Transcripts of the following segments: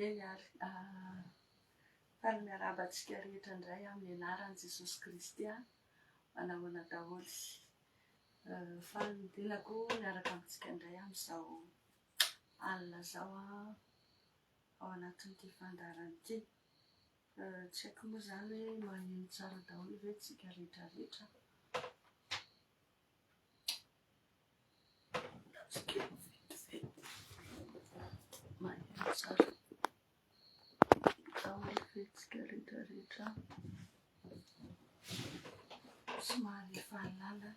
Eny ary miarabantsika rehetra indray amin'ny anaran'i Jesosy Kristy manahoana daholo. Fanidinako miaraka amintsika indray amin'izao alina zao ao anatin'ity fandaharana ity. Tsy haiko moa zany hoe magnino tsara daholo ve tsika rehetra rehetra. Magnino tsara daholo ve tsika rehetra rehetra. Somary efa lala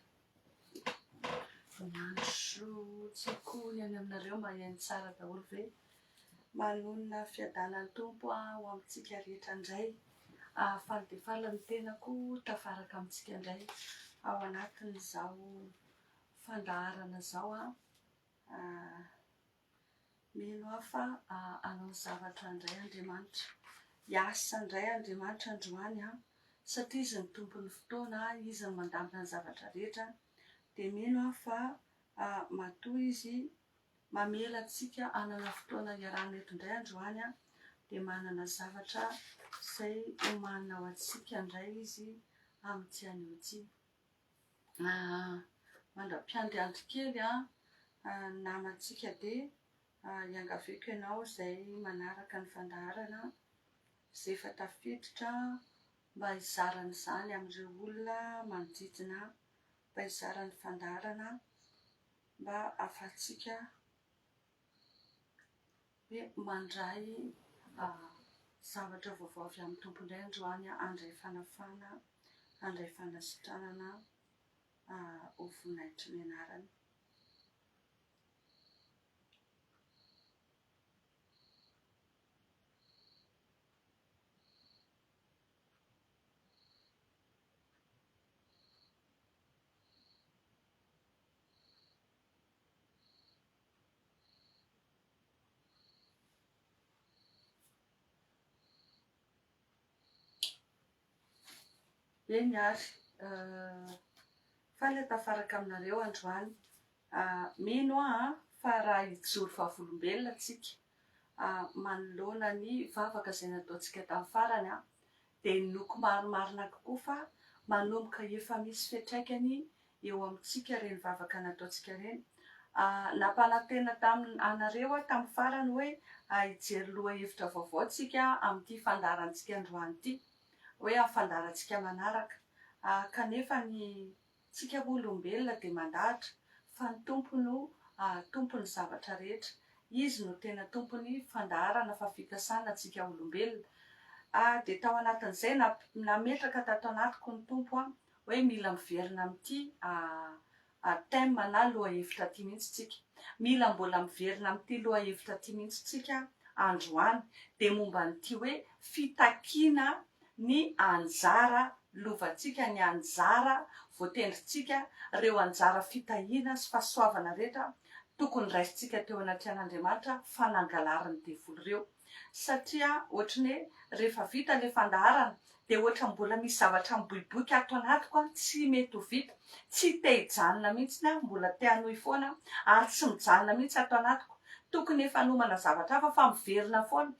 mandro tsako ny any aminareo magnino tsara daholo ve manonona fiadanan'ny tompo ho amintsika rehetra indray. Faly dia faly ny tenako tafaraka amintsika indray ao anatin'izao fandaharana zao mino aho fa hanao zavatra indray Andriamanitra. Hiasa indray Andriamanitra androany satria izy ny tompon'ny fotoana, izy ny mandamina ny zavatra rehetra. Dia mino aho fa matoa izy mamela antsika hanana fotoana iarahana eto indray androany dia manana zavatra izay omanina ho antsika indray izy amin'ity anio ity. Mandra-piandriandro kely namantsika dia iangaviako ianao izay manaraka ny fandaharana izay efa tafiditra mba hizarana izany amin'ireo olona manodidina, mba hizarana fandaharana mba ahafahantsika hoe mandray zavatra vaovao avy amin'ny tompo indray androany, handray fanafana, handray fanasitranana ho voninahitry ny anarany. Eny ary faly tafaraka aminareo androany. Mino fa raha hijoro vavolombelona tsika manoloana ny vavaka izay nataontsika tamin'ny farany dia noko marimarina kokoa fa manomboka efa misy fiantraikany eo amintsika reny vavaka nataontsika reny. Nampanantena anareo tamin'ny farany hoe hijery loha hevitra vaovao tsika amin'ity fandaharantsika androany ity, hoe fandaharantsika manaraka. Kanefa ny tsika olombelona dia mandahatra fa ny tompony tompony zavatra rehetra. Izy no tena tompony fandaharana fa fikasana antsika olombelona. Dia tao anatin'izay nametraka tato anatiko ny tompo hoe mila miverina amin'ity thème na lohahevitra ity mihitsy tsika. Mila mbola miverina amin'ity lohahevitra ity mihitsy tsika androany. Dia momba n'ity hoe fitakiana ny anjara lovantsika, ny anjara voatendritsika, ireo anjara fitahiana sy fahasoavana rehetra tokony raisintsika teo anatrian'Andriamanitra fanangalariny devoly ireo. Satria ohatrany hoe rehefa vita ilay fandaharana dia ohatra mbola misy zavatra miboiboika ato anatiko tsy mety ho vita, tsy te hijanona mihitsy mbola te hanohy foana ary tsy mijanona mihitsy ato anatiko. Tokony efa nomana zavatra hafa fa miverina foana.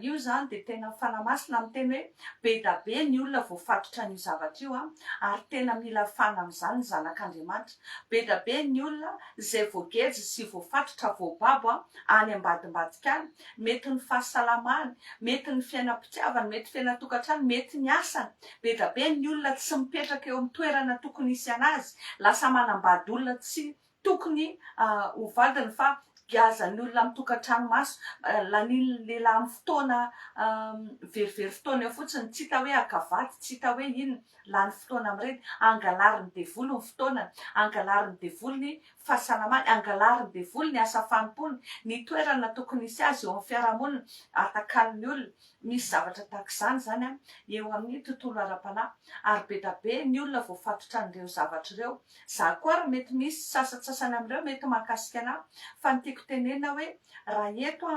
Io zany dia tena fanamasina miteny hoe be da be ny olona voafatotra an'io zavatra io ary tena mila fana amin'izany ny zanak'Andriamanitra. Be da be ny olona izay voagezy sy voafatotra voababo any ambadimbadika any. Mety ny fahasalamany, mety ny fiainam-pitiavany, mety fiainatokantrano, mety ny asany. Be da be ny olona tsy mipetraka eo amin'ny toerana tokony hisy anazy, lasa manambady olona tsy tokony ho vadiny fa gazan'ny olona mitokantrano maso. Lanin'ny lehilahy amin'ny fotoana verivery fotoana eo fotsiny, tsy hita hoe akavaty, tsy hita hoe inona. Lany fotoana amin'ireny, angalarin'ny devoly ny fotoanany, angalarin'ny devoly ny fahasalamany, angalarin'ny devoly ny asa fanompony, ny toerana tokony hisy azy eo amin'ny fiarahamonina, atakaliny olona. Misy zavatra tahaka izany zany eo amin'ny tontolo ara-panahy. Ary be da be ny olona voafatotra an'ireo zavatra ireo. Za koa ary mety misy sasatsasany amin'ireo mety mahakasika anahy fa ny tiako tiako tenenina hoe raha eto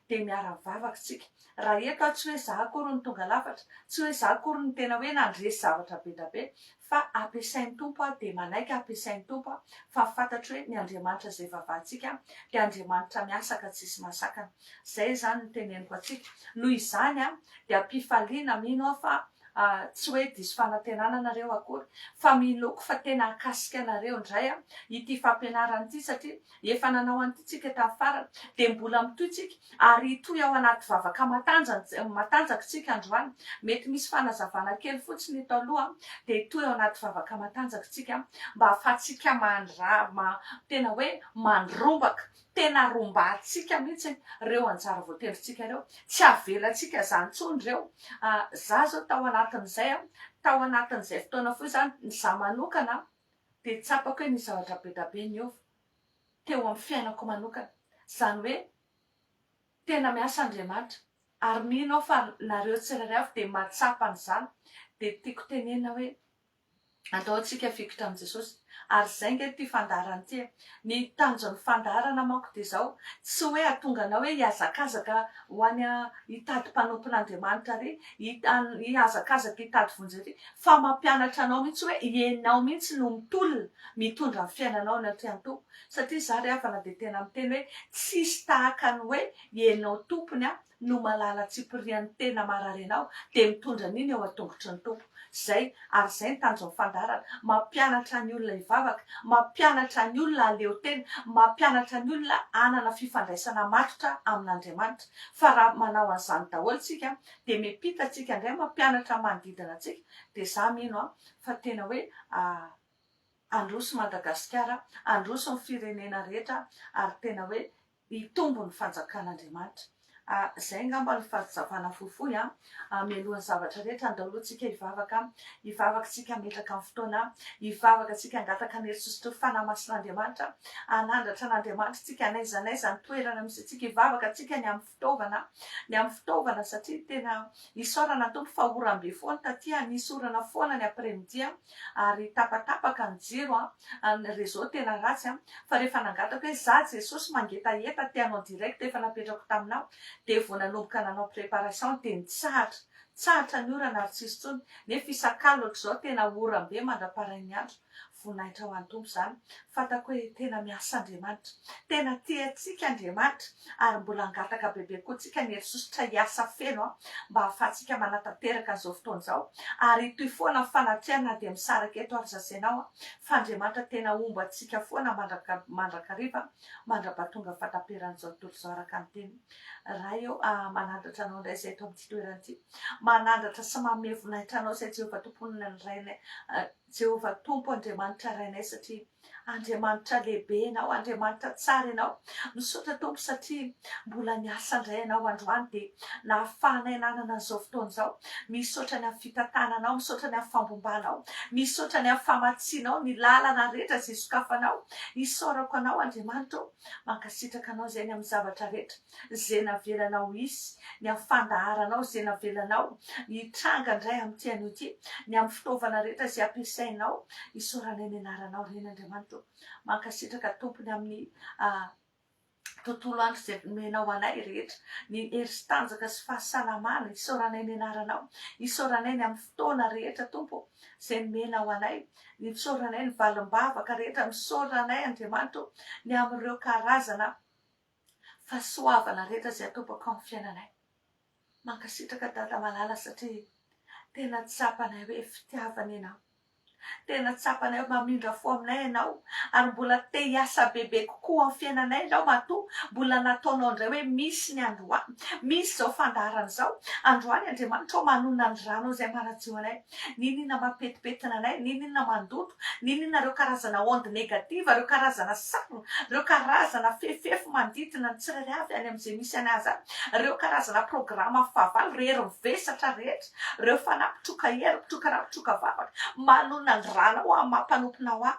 dia miara-mivavaka tsika. Raha eto tsy hoe za akory ny tonga lafatra, tsy hoe za akory ny tena hoe nandresy zavatra be da be, fa ampiasain'ny tompo dia manaiky ampiasain'ny tompo fa fantatro hoe ny Andriamanitra izay vavahantsika dia Andriamanitra miasaka tsisy masakana. Izay zany no teneniko atsika. Noho izany dia ampifaliana mino aho fa tsy hoe diso fanantenana nareo akory, fa miloko fa tena akasika anareo indray ity fampianarana ity, satria efa nanao an'ity tsika tamin'ny farany dia mbola mitoy tsika ary toy ao anaty vavaka matanjaka tsika androany. Mety misy fanazavana kely fotsiny eto aloha dia toy ao anaty vavaka matanjaka tsika mba ahafahantsika tena hoe mandrombaka, tena rombantsika mihitsy reo anjara voatendritsika ireo, tsy avelantsika zany intsony ireo. Za zao tao anatin'izay fotoana foy zany za manokana dia tsapako hoe ny zavatra be da be niova teo amin'ny fiainako manokana. Zany hoe tena miasa Andriamanitra ary mino aho fa nareo tsirairay avy dia mahatsapa an'izany. Dia tiako tenenina hoe ataontsika fikitra amin'i Jesosy. Ary izay nge ty fandaharana ity. Ny tanjon'ny fandaharana manko dia izao, tsy hoe ahatonganao hoe hiazakazaka ho any hitady mpanompon'Andriamanitra ary hiazakazaka hitady vonjy ary, fa mampianatra anao mihitsy hoe ianao mihitsy no mitondra ny fiainanao ny atỳ an-tompo. Satria za rehefa dia tena miteny hoe tsisy tahaka ny hoe ianao tompony no malala tsipirian'ny tena marary anao dia mitondra an'iny eo an-tongotry ny tompo. Zay, ary izay ny tanjon'ny fandaharana, mampianatra ny olona hivavaka, mampianatra ny olona haleo tena, mampianatra ny olona hanana fifandraisana matotra amin'Andriamanitra. Fa raha manao an'izany daholo tsika dia miampita tsika indray mampianatra manodidina antsika, dia za mino fa tena hoe androso Madagasikara, androso ny firenena rehetra ary tena hoe hitombo ny fanjakan'Andriamanitra. Izay ngamba ny fahazavana fohifohy mialohan'ny zavatra rehetra andaholontsika hivavaka tsika metraka amin'ny fotoana, hivavaka tsika hangataka ny herintsositra ny fanamasin'Andriamanitra, hanandratra an'Andriamanitra tsika n'aiza n'aiza ny toerana misy tsika, hivavaka tsika ny amin'ny fitaovana satria tena isaorana tompo fa orambe foana taty nisy orana foana ny après-midi ary tapatapaka ny jiro ny réseau tena ratsy fa rehefa nangataka hoe za Jesosy mangetaeta tianao direct efa napetrako taminao dia vao nanomboka nanao préparation dia nitsahatra ny orana ary tsisy intsony, nefa isak'aloko zao tena orambe mandra-parain'ny andro. Voninahitra ho an'ny tompo zany. Fantako hoe tena miasa Andriamanitra, tena tiantsika Andriamanitra ary mbola hangataka bebe koa tsika ny herintsositra hiasa feno mba ahafahantsika manatanteraka an'izao fotoana izao. Ary toy foana ny fanatriana dia misaraka eto ary zazainao fa Andriamanitra tena omba antsika foana mandrakariva mandra-batonga fataperan'izao tontolo izao araka ny teny. Raha eo manandratra anao indray izay eto amin'ity toerana ity, manandratra sy manome voninahitra anao izay Jehovah tompon'ny rainay, Jehovah tompo Andriamanitra rainay, satria Andriamanitra lehibe ianao, Andriamanitra tsara ianao. Misaotra tompo satria mbola niasa indray ianao androany dia nahafahanay nanana an'izao fotoana izao. Misaotra ny amin'ny fitantananao, misaotra ny amin'ny fambombanao, misaotra ny amin'ny famatsianao, ny lalana rehetra izay sokafanao. Isaorako anao Andriamanitra, mankasitraka anao izay ny amin'ny zavatra rehetra izay navelanao hisy, ny amin'ny fandaharanao izay navelanao hitranga indray amin'ity anio ity, ny amin'ny fitaovana rehetra izay ampiasainao. Isaoranay ny anaranao reny Andriamanitra, mankasitraka tompony amin'ny tontolo andro izay menao anay rehetra, ny hery sy tanjaka sy fahasalamana. Isaoranay ny anaranao, isaoranay ny amin'ny fotoana rehetra tompo izay menao anay, isaoranay ny valim-bavaka rehetra, misaoranay Andriamanitra ny amin'ireo karazana fahasoavana rehetra izay atopaka amin'ny fiainanay. Mankasitraka dada malala satria tena tsapanay hoe fitiavana ianao, tena tsapanay hoe mamindra fo aminay ianao ary mbola te hiasa bebe kokoa amin'ny fiainanay ianao matoa. Mbola nataonao indray hoe misy ny androany, misy izao fandaharana izao androany Andriamanitra manona ny rano izay manadio anay, ninona mampetipetina anay, ninona mandoto, ninona ireo karazana onde negativa, ireo karazana sarona, ireo karazana fefefo manodidina ny tsirairay avy any amin'izay misy anazy any, ireo karazana programa fahavalo, rehery mivesatra rehetra, ireo fanapitroka hery, pitroka ra, pitroka vavaka, manona ny rano ao mampanopona ao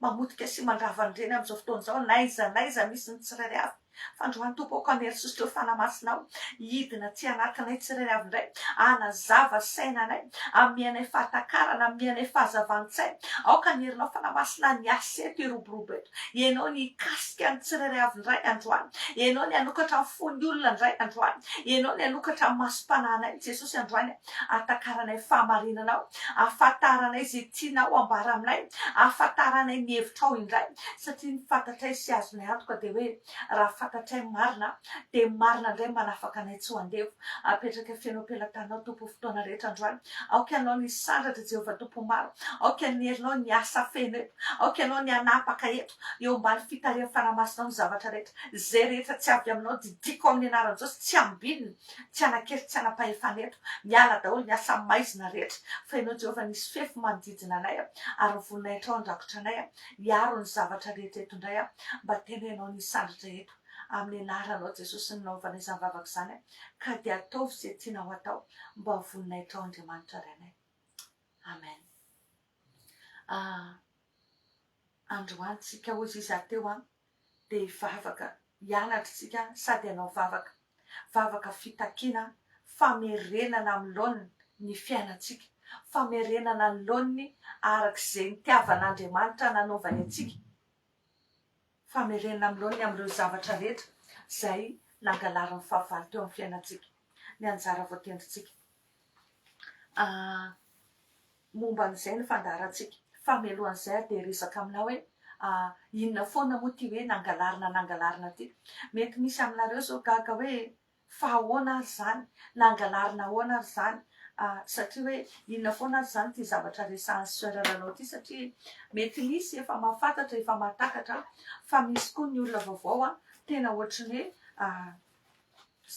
mamotika sy mandravana ireny amin'izao fotoana izao, n'aiza n'aiza misy ny tsirairay avy. Fandroany tompo ako anery sositra fanamasinao hidina tsy anatinay tsirairay avy indray anazava sainanay amianay fahatakarana amianay fahazavan-tsay aoka anerinao fanamasina ny aseto iroborobo eto ianao ny ikasika ny tsirairay avy indray androany ianao ny anokatra ny fony olona indray androany ianao ny anokatra ny masom-pananay jesosy androany atakaranay fahamarinanao afantaranay zay tianao ambara aminay afantaranay ny hevitrao indray satria ny fantatray sy azonay antoka de hoe raha fantatray marina de marina indray manafaka anay tsy ho andevo apetraka fenao am-pelantanao tompo fotoana rehetra androany aoka ianao ny sandratra Jehovah tompo maro aoka anerinao ny asa feno eto aoka ianao ny anapaka eto eo ambany fitarian'ny fanamasinao ny zavatra rehetra zay rehetra tsy avy aminao didiko amin'ny anaran'i Jesosy tsy ambinina tsy anankesy tsy anapahefana eto miala daholo ny asa maizina rehetra fa ianao Jehovah nisy fefy manodidina anay ary voninay hatrao andrakotra anay hiaro ny zavatra rehetra eto indray mba tena ianao ny sandratra eto amin'ny anaranao Jesosy ny naovanay izany vavaka izany ka dia ataovy izay tianao atao mba voninay hatrao Andriamanitra renay amen. Androantsika hozy izy ateo de vavaka hianatritsika sady ianao vavaka fitakiana famerenana amin'ny laoniny ny fiainatsika famerenana ny laoniny arak'izay nitiavan'Andriamanitra nanaovany antsika famerenana amin'ny laoniny amin'ireo zavatra rehetra zay nangalarin'ny fahavalo teo amin'ny fiainatsika ny anjara voatendritsika momban'izay ny fandaharantsika famelohan'izay de resaka aminao hoe inona foana moa ty hoe nangalarina ty mety misy aminareo zao gaga hoe fa ahoana azy zany nangalarina ahoana azy zany satria hoe inona foana azy zany ty zavatra resahan'ny soeraranao ty satria mety misy efa mahafantatra efa mahatakatra fa misy koa ny olona vaovao tena ohatrany hoe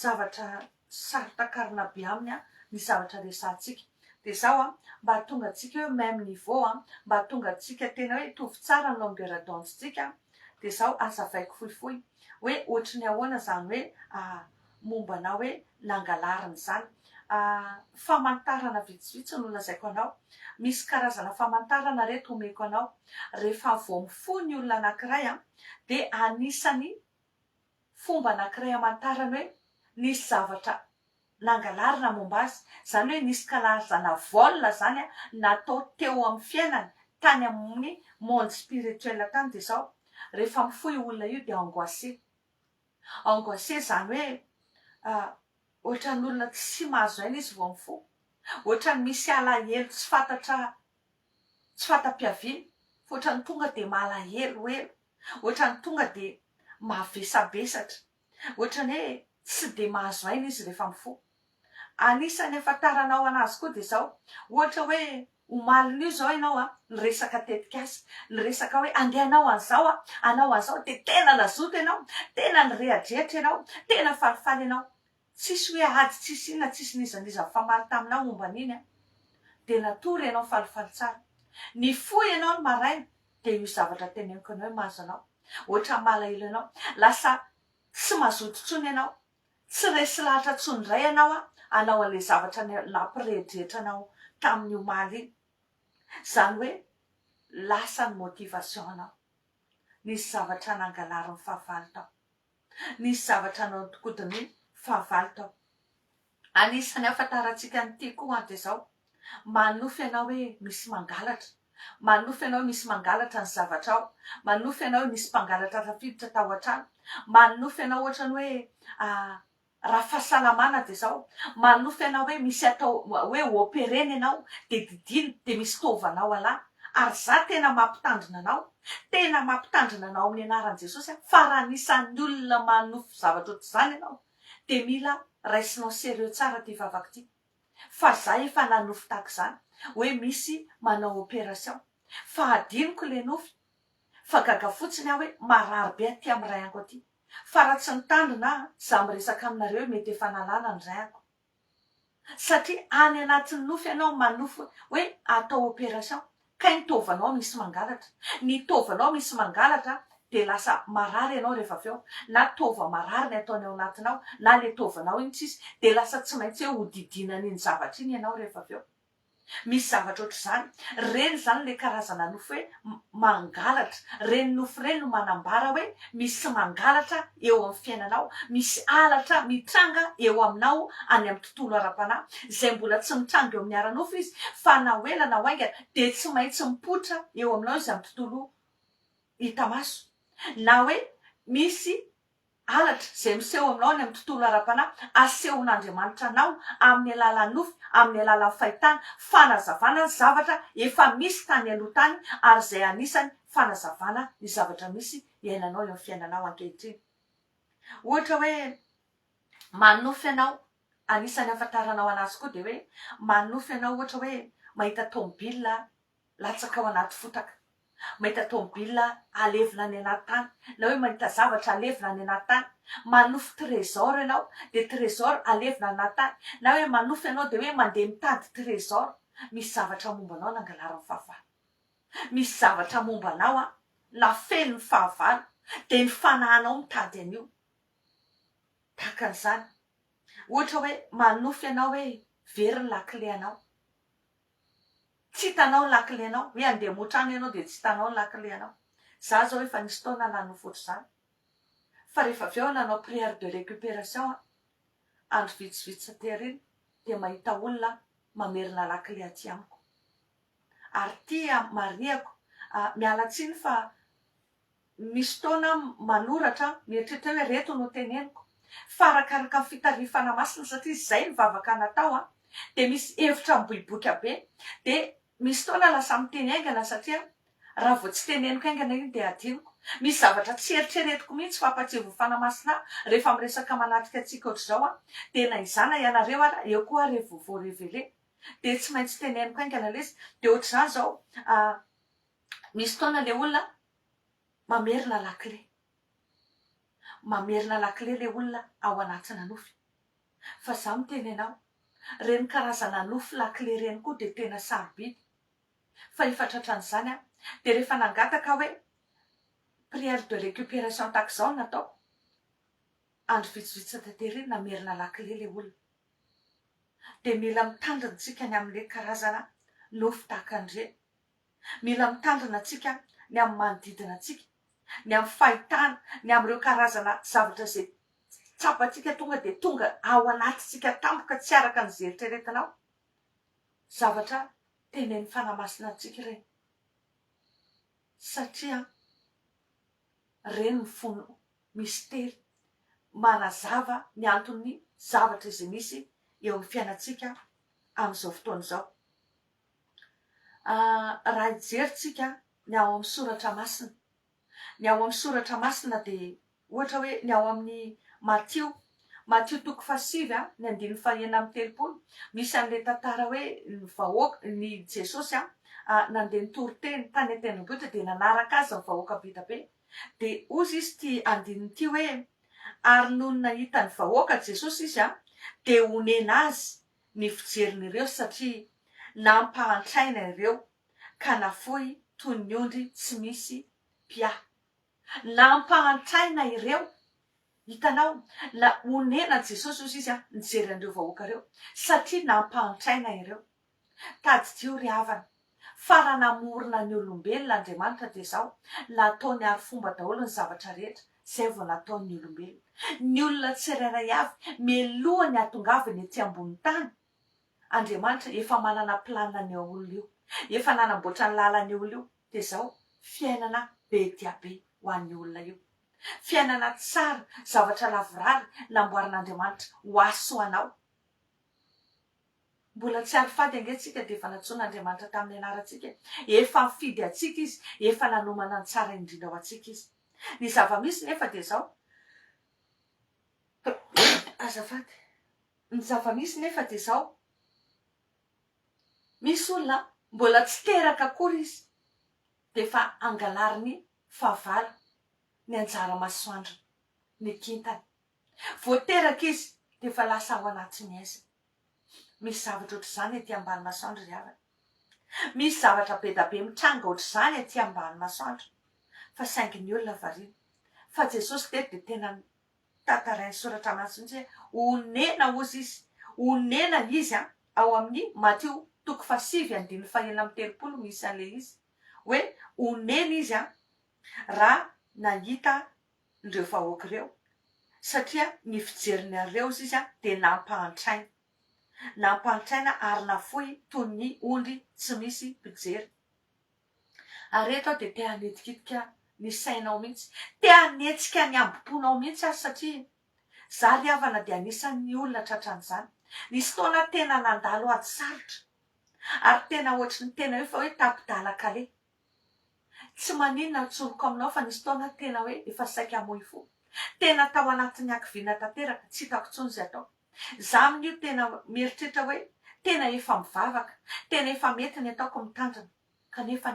zavatra saritakarina be aminy ny zavatra resahantsika de zao mba hatonga atsika hoe même niveau mba hatonga atsika tena hoe tovy tsara ny longueur d'onde-tsika de zao azavaiko fohifohy hoe ohatrany ahoana zany hoe mombanao hoe nangalarina zany famantarana vitsivitsy no lazaiko anao misy karazana famantarana reto omeko anao rehefa vao mifony olona anankiray de anisany fomba anankiray amantarana hoe nisy zavatra nangalarina momba azy zany hoe nisy karazana volina zany natao teo amin'ny fiainany tany amin'ny monde spirituel tany de zao rehefa mifoy olona io de angoissé zany hoe ohatran'olona tsy mahazo aina izy vao mifo ohatrany misy alahelo tsy fata-piaviana fa ohatrany tonga de malahelo ohatrany tonga de mavesabesatra ohatrany hoe tsy de mahazo aina izy rehefa mifo anisany afantaranao anazy koa de zao ohatra hoe omalin'io zao ianao ny resaka tetikasy ny resaka hoe andehanao an'izao de tena nazoto ianao tena nyrehadrehatra ianao tena falifaly ianao tsisy hoe ady tsisy inona tsisy nizanizany famaly taminao momba an'iny de natory ianao falifaly tsara ny fo ianao ny maraina de io zavatra teneniko anao hoe mahazo anao ohatra malahelo ianao lasa tsy mazoto tsony ianao tsy resy lahatra tsony indray ianao anao an'le zavatra nampirehidrehetranao tamin'ny omaly iny zany hoe lasa ny motivation anao nisy zavatra nangalariny fahavalo tao nisy zavatra nanotikodiny fahavalo tao anisany afantarantsika nyty koa de zao manofy ianao hoe misy mangalatra manofy ianao misy mangalatra ny zavatra ao manofy ianao misy mpangalatra tafiditra tao an-trano manofy ianao ohatrany hoe raha fahasalamana de zao manofy ianao hoe misy atao hoe operena ianao de didiny de misy tovanao alà ary za tena mampitandrina anao amin'ny anaran'i Jesosy fa raha nisan'ny olona manofy zavatra ohatr'izany ianao de mila raisinao sérieux tsara ty vavaka ty fa za efa nanofy tahaka izany hoe misy manao opération fa adiniko le nofy fa gaga fotsiny hoe marary be aty amin'ny ray anko aty fa raha tsy nitandrina za miresaka aminareo mety efa nalana ny ray anko satria any anatin'ny nofy ianao manofy hoe atao opération ka ny tovanao misy mangalatra de lasa marary ianao rehefa avy eo na tova marary ny ataony ao anatinao na le tovanao iny tsisy de lasa tsy maintsy hoe hodidinan'iny zavatra iny ianao rehefa avy eo misy zavatra ohatr'izany reny zany le karazana nofo hoe mangalatra reny nofo reny no manambara hoe misy mangalatra eo amin'ny fiainanao, misy alatra mitranga eo aminao any amin'ny tontolo ara-panahy zay mbola tsy mitranga eo amin'ny ara-nofo izy fa na hoela na hoaingana de tsy maintsy mipoitra eo aminao izy amin'ny tontolo hita maso, na hoe misy alatra zay miseho aminao any amin'ny tontolo ara-panahy asehon'Andriamanitra anao amin'ny alalan'ny nofo, amin'ny alalan'ny fahitana fanazavana ny zavatra efa misy tany aloha tany ary zay anisany fanazavana ny zavatra misy iainanao eo amin'ny fiainanao ankehitriny. Ohatra hoe manofy ianao, anisany afantaranao anazy koa de hoe manofy ianao ohatra hoe mahita tomobila latsaka ao anaty fotaka, mahita tomobila alevina any anaty tany, na hoe mahita zavatra alevina any anaty tany, manofy trésor ianao de trésor alevina anaty tany, na hoe manofy ianao de hoe mandeha mitady trésor, misy zavatra momba anao nangalarin'ny fahavalo, misy zavatra momba anao nafeno ny fahavalo de ny fanahinao mitady an'io tahakan'izany. Ohatra hoe manofy ianao hoe very ny lakile anao, tsy hitanao ny lakile anao, hoe andeha motrany ianao de tsy hitanao ny lakile anao. Za zao efa nisy taona nanofy ohatr'izany fa rehefa avy eo nanao prière de récupération andro vitsivitsy teriny de mahita olona mamerina lakile aty amiko ary tia mariako miala tsiny fa misy taona manoratra mieritreritra hoe reto no teneniko fa arakaraka fitarifana masina satria zay ny vavaka natao de misy hevitra miboiboika be de misy taona lasa miteny aingana satria raha vao tsy teneniko aingana iny de adiniko, misy zavatra tsy eritreretiko mihitsy fampatsievofana masina rehefa miresaka manatrika atsika ohatr'izao de na izana ianareo eo koa rehefa voarevele de tsy maintsy teneniko aingana lesy. De ohatr'izany zao misy taona le olona mamerina lakile le olona ao anatina nofy fa za miteny anao reny karazana nofy lakile reny koa de tena sarobidy fa efa tratran'izany de rehefa nangataka hoe prière de récupération tahak'izao nataoko andro vitsivitsy tateriny namerina lakile le olona de mila mitandrina tsika ny amin'le karazana nofy tahakan'ireny, mila mitandrina atsika ny amin'ny manodidina atsika, ny amin'ny fahitana, ny amin'ireo karazana zavatra zay tsapatsika tonga de tonga ao anatytsika tampoka tsy araka ny zay eritreretinao, zavatra tenen'ny fanamasina atsika ireny satria reny mifono mistera manazava ny antony zavatra izay misy eo amin'ny fiainatsika amin'izao fotoana izao. Raha hijeritsika ny ao amin'ny soratra masina, ny ao amin'ny soratra masina de ohatra hoe ny ao amin'ny Matthieu toko 7 ny 9:1-3 misy an'le tantara hoe ny vahoaka ny Jesosy nandeha nitory-teny tany an-tendrombohitra de nanaraka azy ny vahoaka be be de ozy izy ty andininy ty hoe ary noho ny nahita ny vahoaka Jesosy izy de onena azy ny fijerin'ireo satria nampahantraina ireo ka nafoy toy ny ondry tsy misy pia. Nampahantraina ireo, hitanao la onena Jesosy ozy izy nijery an'ireo vahoaka reo satria nampahantraina ireo. Tadidiro ry havana fa raha namorona ny olombelona Andriamanitra de zao nataony ary fomba daholo ny zavatra rehetra zay vao nataony olombelona. Ny olona tsirairay avy mialohan'ny hatongavany ety ambony tany Andriamanitra efa manana planina ny olona io, efa nanamboatra ny lalany olona io de zao fiainana be dia be ho an'ny olona io, fiainana tsara, zavatra lavorary namboarin'Andriamanitra ho asoanao. Mbola tsy ary fady angesika de efa natsoan'Andriamanitra tamin'ny anarantsika, efa mifidy atsika izy, efa nanomana ny tsara indrindra ao atsika izy. Ny zavamisy nefa de zao azafady, ny zavamisy nefa de zao misy olona mbola tsy teraka akory izy de fa angalariny fahavalo ny anjara masoandro ny kintany, vao teraka izy de fa lasa ao anatiny aiza. Misy zavatra ohatr'izany ety ambany masoandro ry havana, misy zavatra be da be mitranga ohatr'izany ety ambany masoandro fa saingy ny olona variana. Fa Jesosy teto de tena tantarain'ny soratra masina hoe onena ozy izy, onena izy ao amin'ny Matthieu toko 7:4 misy an'le izy hoe onena izy raha nahita ndreo vahoaka ireo satria ny fijeriny areo izy de nampahantraina ary nafoy toy ny ondry tsy misy mpijery. Ary eto de te hanetikitika ny sainao mihitsy, te hanetsika ny ambom-ponao mihitsy satria za ry havana de anisan'ny olona tratran'izany. Nisy fotoana tena nandalo ady sarotra ary tena ohatriny tena hoe fa hoe tapidala-kale. Tsy maninona tsoroko aminao fa nisy fotoana tena hoe efa saika hamoy fo. Tena tao anatin'ny ankiviana tanteraka, tsy hitako intsony zay atao. Za amin'io tena mieritreritra hoe tena efa mivavaka, tena efa mety ny ataoko mitandrina. Kanefa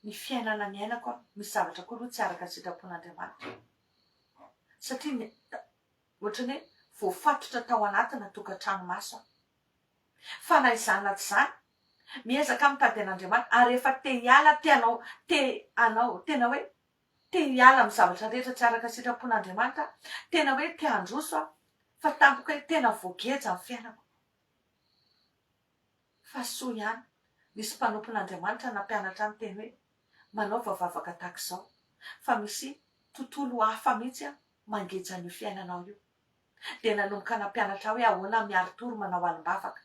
ny fiainana ny ainako misy zavatra koa aloha tsy araka sitrapon'Andriamanitra. Satria ohatrany hoe voafatotra tao anatina tokantrano maso. Fa na izany na tsy izany, miezaka mitady an'Andriamanitra ary efa te hiala tena hoe te hiala amin'ny zavatra rehetra tsy araka sitrapon'Andriamanitra, tena hoe te handroso fa tampoka hoe tena voageja amin'ny fiainako. Fa soa ihany nisy mpanompon'Andriamanitra nampianatra ny teny hoe manaova vavaka tahak'izao fa misy tontolo hafa mihitsy mangeja ny fiainanao io. De nanomboka nampianatra hoe ahoana miaro toro manao alim-bavaka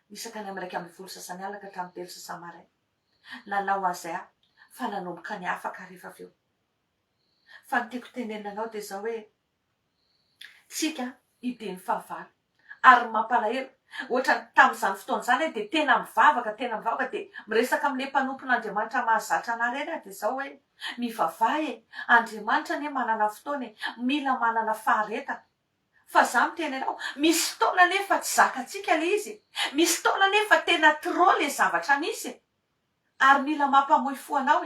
isaka ny amin'ny 1:30 ka hatramin'ny 3 maraina. Nanao an'izay fa nanomboka ny afaka rehefa avy eo. Fa ny tiako tenenanao de zao hoe tsika ideny fahavalo ary mampalahelo ohatra tamin'izany fotoana izany de tena mivavaka de miresaka amin'le mpanompon'Andriamanitra mahazatra anarena de zao hoe mivavaha Andriamanitra ne manana fotoana mila manana faharetana. Fa za miteny anao misy fotoana nefa tsy zakatsika le izy, misy fotoana nefa tena trop le zavatra misy ary mila mampamoy fo anao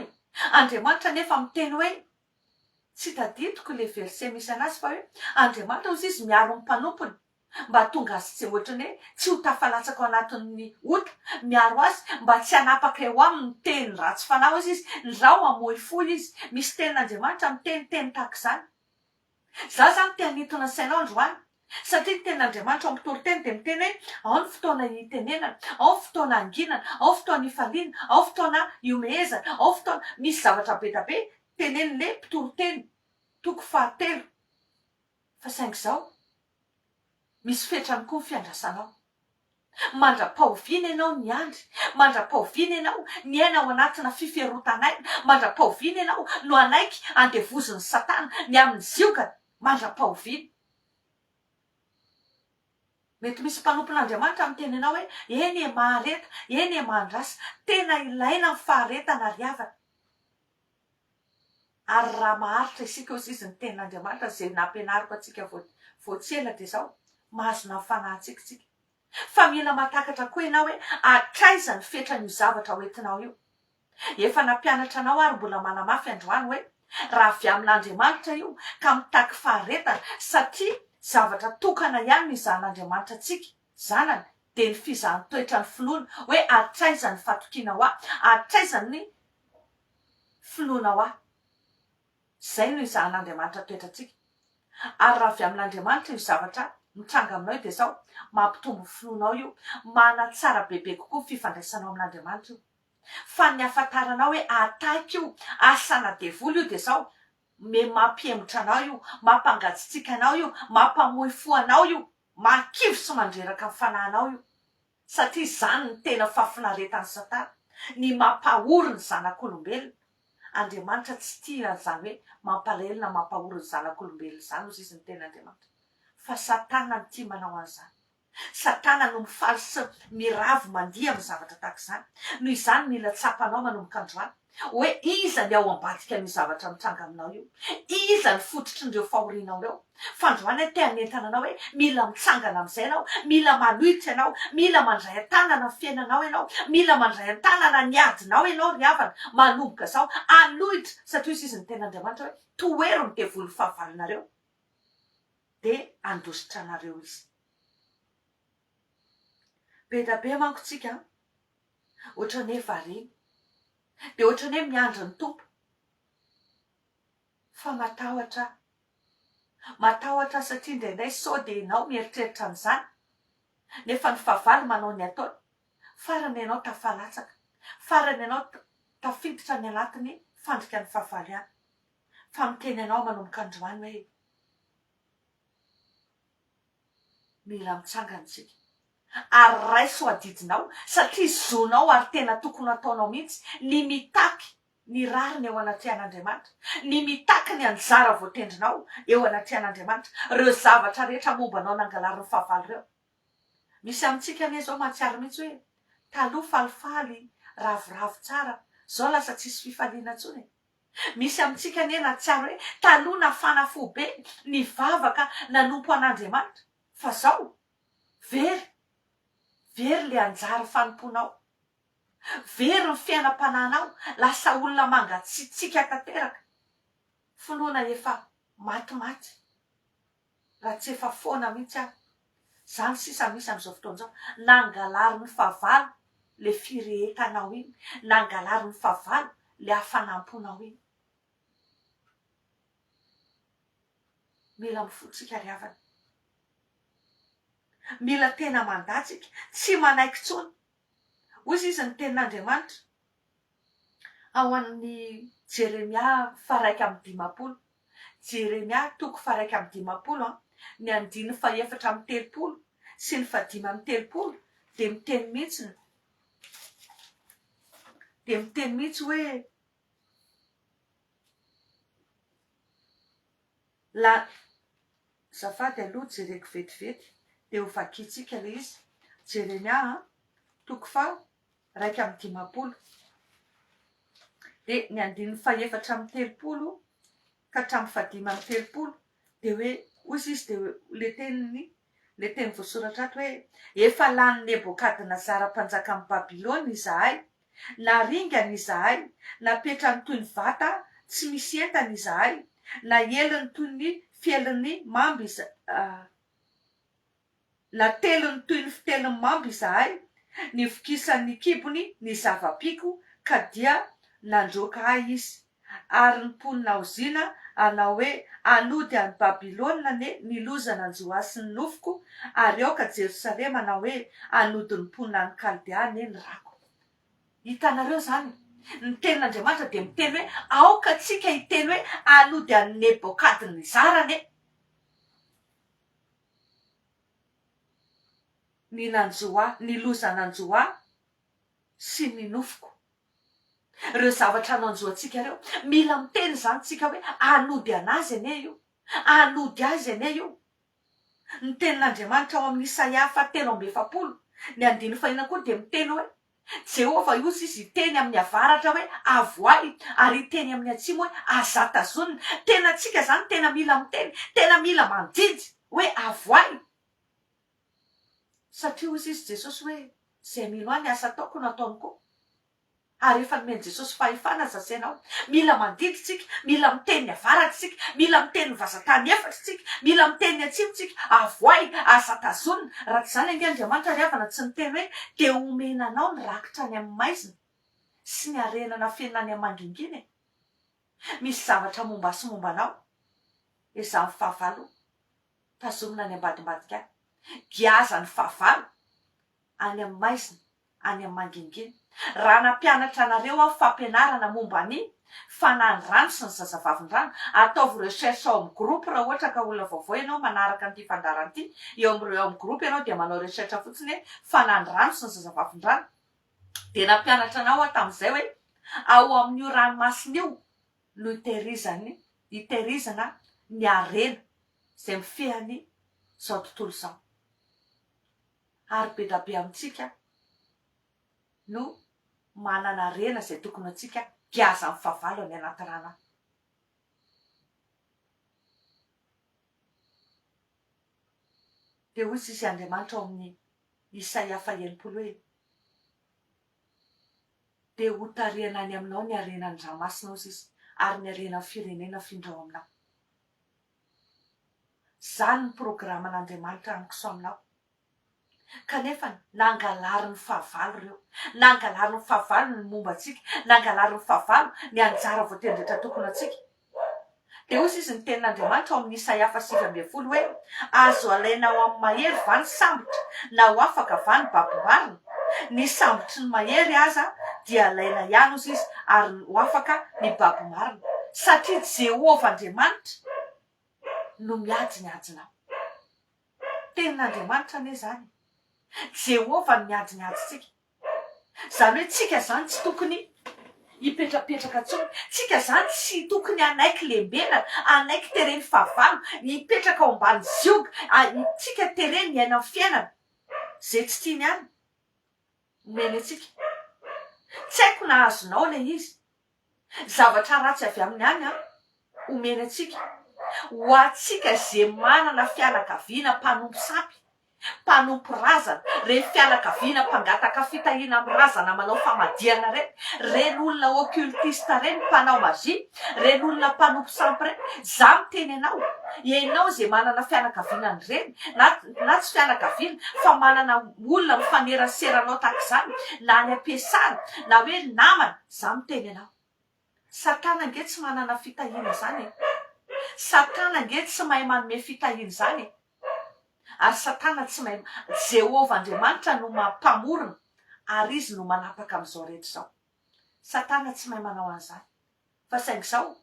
Andriamanitra nefa miteny hoe tsy tadidiko le verset misy anazy fa hoe Andriamanitra ozy izy miaro ny mpanompony mba tonga azy tsy ohatrany hoe tsy ho tafalatsaka ao anatin'ny ota, miaro azy mba tsy hanapaka eo amin'ny teny ratsy fanao izy ndrao amoy fo izy. Misy tenin'Andriamanitra miteny tahak'izany. Za zany te hanintona sainao androany satria tenin'Andriamanitra ao mitoriteny de miteny hoe ao ny fotoana hitenenana, ao ny fotoana anginana, ao fotoana hifaliana, ao fotoana iomehezana, ao fotoana misy zavatra be da be tenenile mpitoroteny toko 7. Fa saingy zao misy fetrany koa ny fiandrasanao. Mandra-pahoviana ianao ny andry, mandra-pahoviana ianao ny aina ao anatina fifiarotanaina, mandra-pahoviana ianao no anaiky andevozon'ny Satana ny amin'ny ziokany, mandra-pahoviana. Mety misy mpanompon'Andriamanitra miteny anao hoe eny mahareta, eny mandrasa, tena ilaina ny faharetana ry havana. Ary raha maharitra isika ozy izy ny tenin'Andriamanitra zay nampianariko atsika voatsela de zao mahazona ny fanahintsika tsika. Fa mila matakatra koa ianao hoe atraiza ny fetran'io zavatra hoentinao io. Efa nampianatra anao ary mbola manamafy androany hoe raha avy amin'Andriamanitra io ka mitaky faharetana satria zavatra tokana ihany ny izan'Andriamanitra atsika zanany de ny fizahany toetra ny finoana hoe atraiza ny fatokiana ho atraiza ny finoana ho zay no izan'Andriamanitra toetra atsika. Ary raha avy amin'Andriamanitra io zavatra mitranga aminao de zao mampitombo finoanao io, manatsara bebe kokoa fifandraisanao amin'Andriamanitra io. Fa ny afantaranao hoe ataky io asana devoly io de zao mampihemotra anao io, mampangatsitsika anao io, mampamoy fo anao io, mankivy sy mandreraka ny fanahinao io. Satria zany ny tena fafinaretan'ny Satana, ny mampahory ny zanak'olombelona. Andriamanitra tsy tia zany hoe mampalahelo na mampahory ny zanak'olombelona zany ozy izy ny ten'Andriamanitra. Fa Satana no tia manao an'izany. Satana no mifaly sy miravo mandia amin'ny zavatra tahak'izany. Noho izany mila tsapanao manomboka androany hoe iza ny ao ambadika ny zavatra mitranga aminao io, iza ny fototry n'ireo fahorianao reo. Fa androany te hanentana anao hoe mila mitsangana amin'izay ianao, mila manohitra ianao, mila mandray an-tanana ny fiainanao ianao, mila mandray an-tanana ny adinao ianao ry havana manomboka zao anohitra satria izy ny ten'Andriamanitra hoe toero ny devoly fahavalinareo de andositra anareo izy. Be da be manko tsika ohatrany hoe variana de ohatrany hoe miandry ny tompo fa matahotra satria indraindray sao de ianao mieritreritra an'izany nefa ny fahavalo manao ny ataony farany ianao tafalatsaka, farany ianao tafiditra ny anatiny fandrika ny fahavalo ihany. Fa miteny ianao manomboka androany hoe mila mitsangana tsika. Ary raiso adidinao satria zonao ary tena tokony ataonao mihitsy ny mitaky ny rariny eo anaty an'Andriamanitra, ny mitaky ny anjara voatendrinao eo anaty an'Andriamanitra, reo zavatra rehetra mombanao nangalariny fahavalo reo. Misy amintsika anie zao mahatsiaro mihitsy hoe taloha falifaly ravoravo tsara, zao lasa tsisy fifaliana intsony. Misy amintsika anie nahatsiaro hoe taloha nafana fo be ny vavaka nanompo an'Andriamanitra, fa zao very le anjara fanomponao, very ny fiainam-pananao, lasa olona mangatsiatsika tanteraka. Finoana efa matimaty raha tsy efa foana mihitsy aho. Zany sisa misy amin'izao fotoana izao, nangalary ny fahavalo le firehetanao iny, nangalary ny fahavalo le hafanamponao iny. Mila mifotsika ry havana, mila tena mandatsika, tsy manaiky tsony. Ozy izy ny tenin'Andriamanitra ao amin'ny Jeremia 1:10. Jeremia 1:10, ny 9:4-30 sy ny 5:30 de miteny mihitsy hoe la zafady aloha jereko vetivety de ho vakitsika le izy. Jeremia 1:10 de ny 9:4-30 ka hatramin'ny 5:30 de hoe ozy izy de le teny voasoratra ato hoe efa lany Nebokadnezara mpanjaka amin'ny Babilôna izahay, naringana izahay, napetrany toy ny vata tsy misy entana izahay, na eliny toy ny fielin'ny mamby na teliny toy ny fitelin'ny mamby izahay, ny vokisan'ny kibony ny zavapiko ka dia nandroaka ahy izy. Ary ny mponina aozina anao hoe anody any Babilôna ny lozana ny Joasy sy ny nofoko, ary aoka Jerosalema anao hoe anody ny mponina any Kaldea ny rako. Hitanareo zany ny tenin'Andriamanitra de miteny hoe aoka tsika hiteny hoe anody any Nebokadnezara ny lozana anjoa sy ny nofoko. Reo zavatra nanjoantsika reo, mila miteny zany tsika hoe anody anazy ane io, anody azy ane io. Ny tenin'Andriamanitra ao amin'ny Isaia 7:20 ny 9 koa de miteny hoe Jehova io izy teny amin'ny avaratra hoe avoay, ary teny amin'ny atsimo hoe azatazonina. Tena tsika zany tena mila miteny, tena mila mandidy hoe avoay. Satria hozy izy Jesosy hoe zay mino ahy ny asa ataoko no ataony koa. Ary efa nomeny Jesosy fahefana zazainao, mila mandidy tsika, mila miteny ny avaratra tsika, mila miteny ny vazantany efatra tsika, mila miteny ny atsimo tsika, avoay, azatazonina. Raha tsy zany ange Andriamanitra ry havana tsy miteny hoe de omenanao ny rakitra any amin'ny maizina sy ny arenana fenina any amin'ny mangingina. Misy zavatra momba sy mombanao ezan'ny fahavalo tazomina any ambadimbadika any, giaza ny fahavalo any amin'ny maizina any amin'ny mangingina. Raha nampianatra anareo aho fampianarana momba ny fanandrano sy ny zazavavin-drano, ataovy recherche ao amin'ny groupe raha ohatra ka olona vaovao ianao manaraka an'ity fandarana ity, eo amin'ny groupe ianao de manao recherche fotsiny hoe fanandrano sy ny zazavavin-drano. De nampianatra anao aho tamin'izay hoe ao amin'io ranomasina io no hitehirizana ny arena zay mifehany zao tontolo zao. Ary be da be amintsika no manana arena zay tokony atsika giaza amin'ny fahavalo any anaty rano. De hoy izy Andriamanitra ao amin'ny Isaia 1:20 hoe de ho tarihana any aminao ny arenan'ny ranomasina hozy izy, ary ny arenan'ny firenena findrao aminao. Zany ny programan'Andriamanitra ankiso aminao. Kanefa nangalary ny fahavalo reo, nangalary ny fahavalo ny momba atsika, nangalary ny fahavalo ny anjara voatendretra tokony atsika. De hozy izy ny tenin'Andriamanitra ao amin'ny Isaia 7:20 hoe azo alaina ao amin'ny mahery va ny sambotra, na ho afaka va ny baby marina, ny sambotry ny mahery aza dia laina ihany ozy izy ary ho afaka mibaby marina satria Jehovah Andriamanitra no miajinajinao. Tenin'Andriamanitra anie zany. Jehovah no miajinajitsika. Zany hoe tsika zany tsy tokony hipetrapetraka tsony. Tsika zany tsy tokony anaiky lembenana, anaiky tereny fahavalo, hipetraka ao ambany zioga, tsika tereny miaina amin'ny fiainana. Zay tsy tiany ihany omeny atsika. Tsy haiko na azonao le izy. Zavatra ratsy avy aminy any omeny atsika. Ho atsika zay manana fianakaviana mpanompo sapy, mpanompo razana, reny fianakaviana mpangataka fitahina amin'ny razana manao famadiana reny olona occultiste reny mpanao magia, reny olona mpanompo sampy reny. Za miteny ianao zay manana fianakaviana reny, na tsy fianakaviana fa manana olona mifaneraseranao tahaka izany, na any am-piasana na hoe namana. Za miteny ianao, Satana nge tsy manana fitahiana zany. Satana nge tsy mahay manome fitahiana zany. Ary Satana tsy mahay. Jehovah Andriamanitra no mampamorona ary izy no manapaka amin'izao rehetra zao. Satana tsy mahay manao an'izany. Fa saingy zao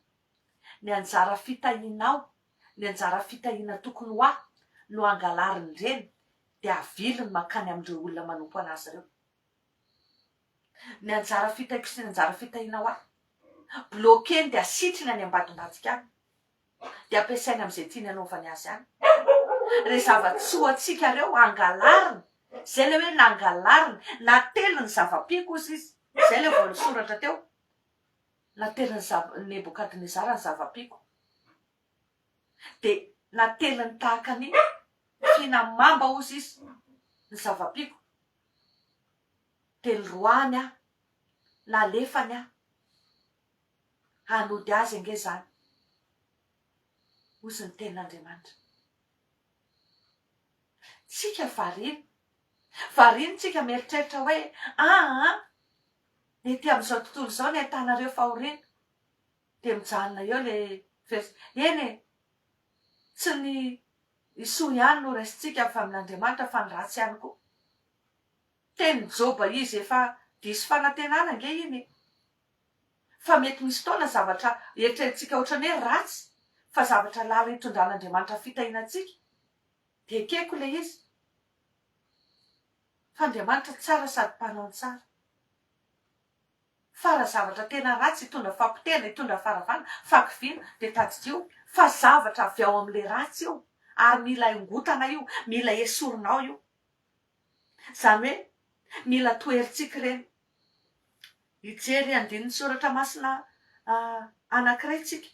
ny anjara fitahianao, ny anjara fitahiana tokony ho ahy no angalariny reny dia aviliny makany amin'ireo olona manompo anazy ireo. Ny anjara fitahiana sy ny anjara fitahiana ho ahy blokeny dia asitriny any ambadimbadika any, dia ampiasaina amin'izay tiany hanaovany azy any. Re zava-tsoa atsika reo angalariny, zay le hoe nangalariny, nateliny zava-piko ozy izy. Zay le voalohany soratra teo. Nateliny Nebokadnezara ny zava-piko. De nateliny tahaka ny fihinamamba ozy izy ny zava-piko. De nyroany nalefany hanody azy ange zany. Ozy ny tenin'Andriamanitra. Tsika variany tsika mieritreritra hoe ety amin'izao tontolo izao ny ahitanareo fahoriana. De mijanona eo le eny tsy ny isoa ihany no raisitsika avy amin'Andriamanitra fa ny ratsy ihany koa. Teny Joba izy efa diso fanantenana nge iny. Fa mety misy fotoana zavatra eritreretintsika ohatrany hoe ratsy, fa zavatra lala hitondran'Andriamanitra fitahinantsika. De ekeko le izy. Fa Andriamanitra tsara sady mpanao tsara. Fa raha zavatra tena ratsy hitondra fampitena, hitondra faravana, fakiviana, de tadidio. Fa zavatra avy ao amin'le ratsy io, ary mila ingotana io, mila esorinao io. Zany hoe mila toeritsika reny. Hijery andininy soratra masina anankiray tsika.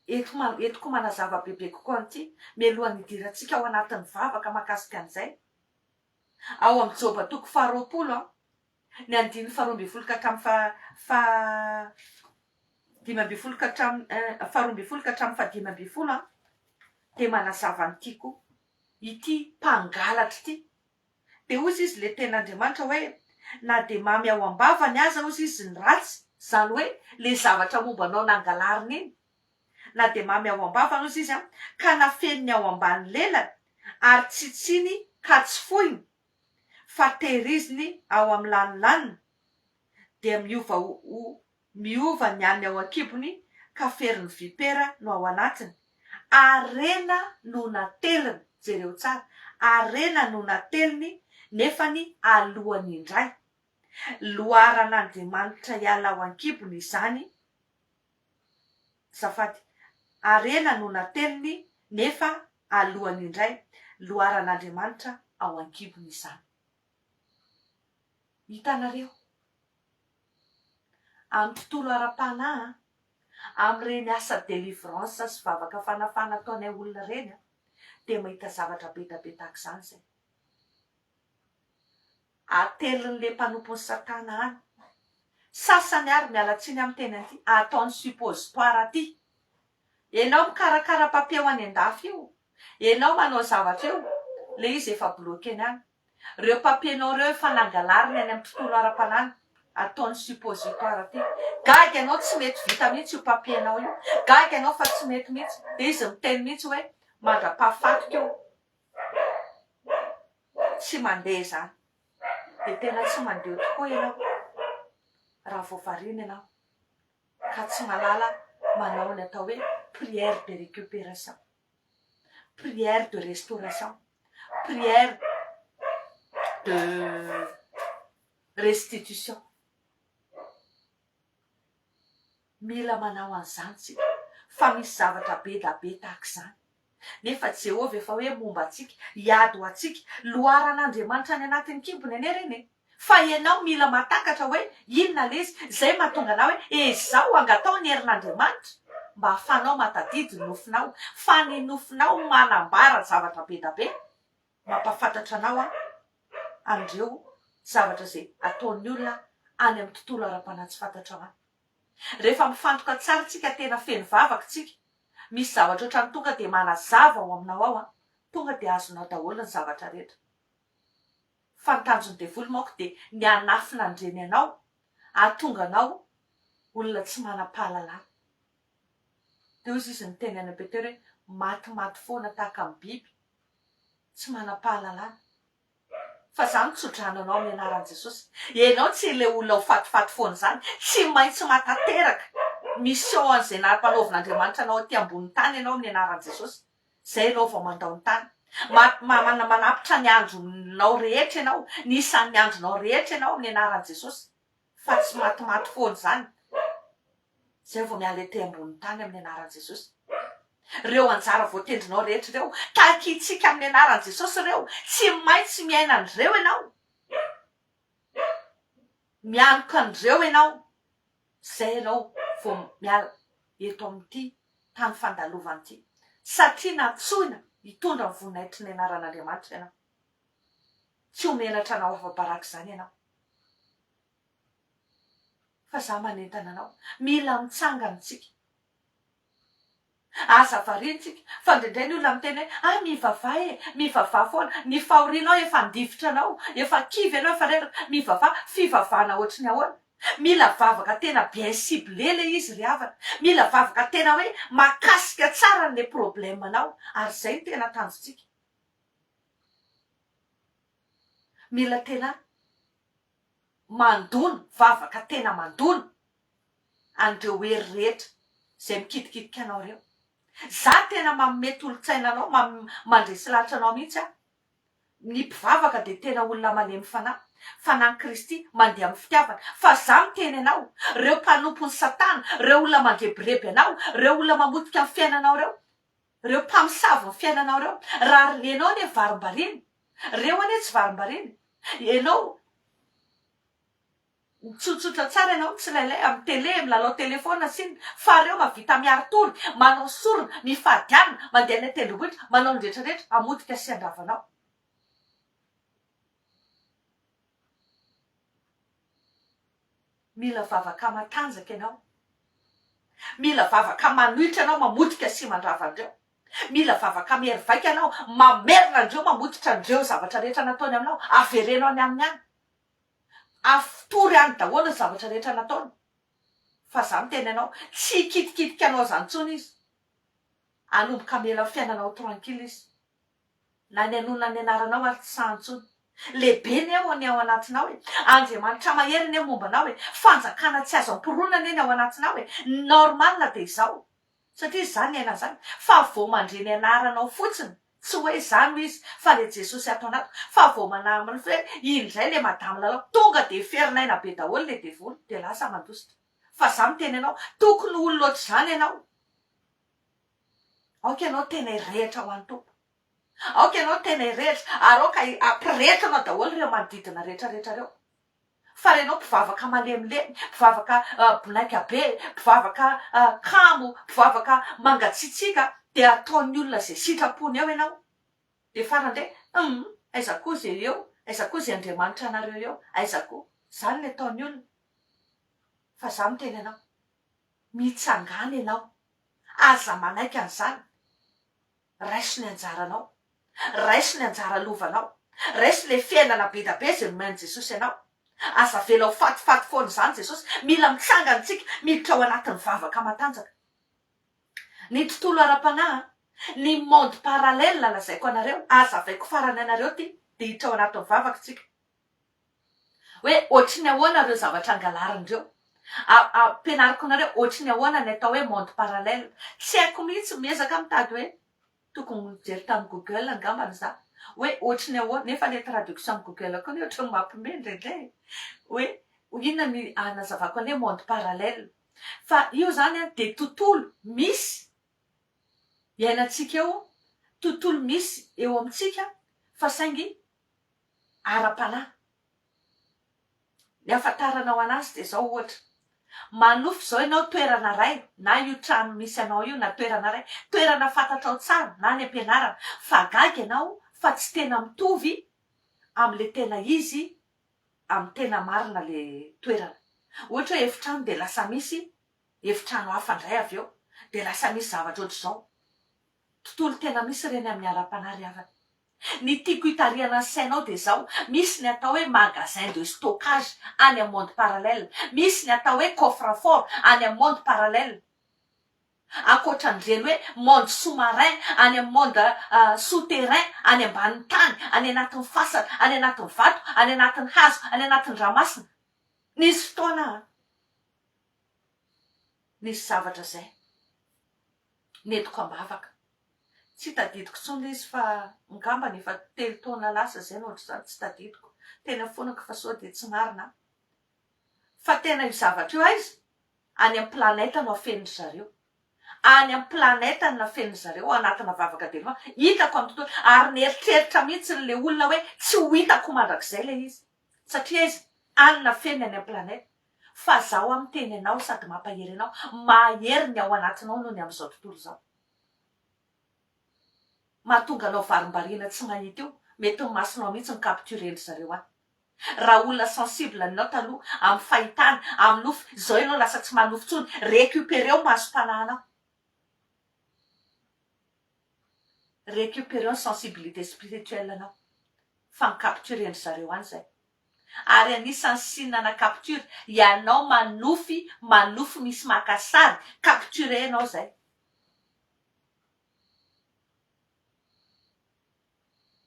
Etiko manazava bebe kokoa an'ity, mialohan'ny hidirantsika ao anatin'ny vavaka mahakasika an'izay. Ao amin'ny Joba toko 20, ny andininy 12 ka hatramin'ny 15 ka hatramin'ny 12 ka hatramin'ny 15, de manazava an'ity koa. Ity mpangalatra ity. De ozy izy le ten'Andriamanitra hoe na de mamy ao ambavany aza ozy izy ny ratsy, zany hoe le zavatra mombanao nangalariny iny. Na de mamy ao ambavany ozy izy ka nafeniny ao ambany lelany ary tsitsiny ka tsy foiny, fa tehiriziny ao amin'ny lanolaniny, dia miova ny any ao ankibony ka feriny vipera no ao anatiny. Arena no nateliny, jereo tsara, arena no nateliny nefany alohany indray. Loaran'Andriamanitra hiala ao ankibony izany. Zafady, arena no nateliny nefa alohany indray. Loaran'Andriamanitra ao ankibony izany. Hitanareo, amin'ny tontolo ara-panahy, amin'ireny asa délivrance sy vavaka fanafana ataonay olona reny, de mahita zavatra betabe tahaka izany zay. Atelin'le mpanompo ny Satana any. Sasany ary mialatsiny amin'ny teny aty, ataony suppositoire aty. Enao mikarakara papier ho any an-dafy io, enao manao zavatra io, le izy efa blokeny any. Reo papiernao reo efa nangalariny any amin'ny tontolo ara-panany, ataony suppositoire aty. Gaga anao tsy mety vita mihitsy io papiernao io, gaga anao fa tsy mety mihitsy. De izy miteny mihitsy hoe mandra-pahafatiko io. Tsy mandeha zany. de tena tsy mandeha tokoa ianao raha voavarina ianao ka tsy malala manao ny atao hoe prière de récupération, prière de restauration, prière de restitution. Mila manao an'izany tsika fa misy zavatra be da be tahaka izany nefa Jehovah efa hoe momba atsika hiady ho atsika loharan'Andriamanitra any anatin'ny kimbony ane reny fa ianao mila matakatra hoe inona le izy zay mahatonga anao hoe ezao angatao ny herin'Andriamanitra mba hafanao matadidy ny nofinao fa ny nofinao manambara zavatra be da be mampafantatra anao andreo zavatra zay ataon'ny olona any amin'ny tontolo ara-panahy tsy fantatra any. Rehefa mifantoka tsara tsika tena feno vavaka tsika misy zavatra ohatrany tonga de manazava ao aminao ao tonga de azonao daholo ny zavatra rehetra. Fantanjony devolo manko de ny anafina andreny anao ahatonga anao olona tsy manam-pahalalana. Teo izy ny teny any Petera hoe matimaty foana tahaka amin'ny biby tsy manam-pahalalana. Fa zany tsodrananao amin'ny anaran'i Jesosy. Ianao tsy le olona ho fatifaty foana zany, tsy maintsy matateraka mission an'izay nampanaovan'Andriamanitra anao aty ambony tany ianao amin'ny anaran'i Jesosy. Zay ianao vao mandao ny tany. Manapitra ny andronao rehetra ianao, ny isan'ny andronao rehetra ianao amin'ny anaran'i Jesosy. Fa tsy matimaty foana zany. Zay vao miala ety ambony tany amin'ny anaran'i Jesosy. Reo anjara voatendrinao rehetra reo takitsika amin'ny anaran'i Jesosy reo tsy maintsy miaina an'ireo ianao, mianoka an'ireo ianao, zay ianao vao miala eto amin'ity tany fandalovana ity satria natsoina hitondra ny voninahitry ny anaran'Andriamanitra ianao, tsy ho menatra anao afa-baraka izany ianao. Fa za manentana anao mila mitsangana tsika. Aza varintsika fa indraindray ny olona miteny hoe mivavaha mivavaha foana, ny fahorianao efa ndivitra anao, efa kivy anao efa reraka, mivavaha fivavahana ohatry ny ahoana. Mila vavaka tena bien ciblé le izy ry havana, mila vavaka tena hoe makasika tsara le problemanao ary zay ny tena tanjontsika. Mila tena mandona, vavaka tena mandona andreo hery rehetra zay mikitikitiky anao reo. Za tena mamety olo-tsainanao, mandresy lahatra anao mihitsy ny mpivavaka de tena olona malemy fanahy, fanahy Kristy mandeha amin'ny fitiavana. Fa za miteny anao, reo mpanompo ny Satana, reo olona mandrebireby anao, reo olona mamotika ny fiainanao reo mpamosavy ny fiainanao reo, raha lenao ne varimbariny, reo ane tsy varimbariny, ianao tsotsotra tsara ianao tsilailay amin'ny tele, milalao telefona siny, fa reo mavita miaritory, manao sorona, mifadiana, mandeha any tendrombohitra, manao ny rehetrarehetra, amotika sy andravanao. Mila vavaka matanjaka ianao, mila vavaka manohitra anao mamotika sy mandrava andreo, mila vavaka merivaika anao mamerina andreo mamotika andreo zavatra rehetra nataony aminao, averenao any amin'ny any, afitory any daholo ny zavatra rehetra nataony. Fa za miteny anao tsy ikitikitika anao zany tsony izy, anomboka mela fiainanao tranquille izy, na ny anona ny anaranao ary tsy sahantsony. Lehibe ny ao ny ao anatinao hoe Andriamanitra mahery ny momba anao hoe fanjakana tsy azo ampironana ny ao anatinao hoe normalna de izao, satria zany aina zany fa vao mandre ny anaranao fotsiny, tsy hoe zany izy fa le Jesosy ato anato, fa vao manaminy hoe indray le madamy lalao tonga de ferinaina be daholo le devolo de lasa mandositra. Fa za miteny anao tokony olona ohatr'izany ianao. Aoka ianao tena hirehitra ho an'ny tompo, aoka ianao tena hirehitra ary aoka ampirehetanao daholo reo manodidina rehetrarehetra reo. Fa renao mpivavaka malemilemy, mpivavaka bonaika be, mpivavaka kamo, mpivavaka mangatsitsika de ataon'ny olona zay sitrapony eo ianao. De farandray aiza koa zay eo, aiza koa zay Andriamanitra anareo eo, aiza koa. Zany le ataon'ny olona. Fa za miteny anao mitsangana ianao, aza manaiky an'izany. Raiso ny anjaranao, raiso ny anjara lovanao, raiso le fiainana be da be zay nomen'i Jesosy ianao. Aza velao fatifaty foana zany Jesosy, mila mitsangana tsika miditra ao anatin'ny vavaka matanjaka. Ny tontolo ara-panahy, ny monde parallèle lazaiko anareo, aza avaiko farany anareo ty de hiditra ao anatin'ny vavaka tsika. hoe ohatry ny ahoana reo zavatra angalarindreo ampianariko anareo ohatry ny ahoana ny atao hoe monde parallèle tsy haiko mihitsy miezaka mitady hoe tokony mijery tamin'ny Google angambany za hoe ohatry ny ahoana nefa le traduction amin'ny Google koa ny ohatry ny mampime ndraindray hoe inona ny anazavako an'le monde parallèle fa io zany a de tontolo misy iainantsika eo tontolo misy eo amintsika fa saingy ara-panahy ny afantaranao anazy de zao ohatra manofy zao ianao toerana ray na io trano misy anao io na toerana ray toerana fantatrao tsara na ny ampianarana fa gaga ianao fa tsy tena mitovy am'le tena izy amy tena marina le toerana ohatra hoe efitrano de lasa misy efitrano hafa ndray avy eo de lasa misy zavatra ohatry zao tontolo tena misy reny amin'ny ara-panahy avana ny tiako hitariana ny sainao de zao misy ny atao hoe magasin de stockage any amin'ny monde parallèle misy ny atao hoe coffre fort any amin'ny monde parallèle ankoatran'ireny hoe monde sous-marin any amin'ny monde souterrain any ambanin'ny tany any anatin'ny fasana any anatin'ny vato any anatin'ny hazo any anatin'ny ramasina nisy fotoana nisy zavatra zay netiko ambavaka tsy tadidiko tsony izy fa ngambany efa 3 taona lasa zay no ohatry zany tsy tadidiko tena fonako fa sao de tsy marina fa tena io zavatra io aizy any amin'ny planeta no afeniny zareo any amin'ny planeta no afeniny zareo anatina vavaka deloma hitako amin'ny tontolo ary nieritreritra mihitsy le olona hoe tsy ho hitako mandrakizay le izy satria izy any nafeniny any amin'ny planeta fa zaho amin'ny teny anao sady mampahery anao mahery ny ao anatinao noho ny amin'izao tontolo zao mahatonga anao varim-bariana tsy mahita io mety masonao mihitsy micaptureny zareo any raha olona sensible anao taloha amin'ny fahitana amin'ny nofy zao ianao lasa tsy manofy tsony récupéreo maso-pananao récupéreo ny sensibilité spirituelle anao fa micaptureny zareo any zay ary anisan'ny sinana capture ianao manofy misy makasary capturenao zay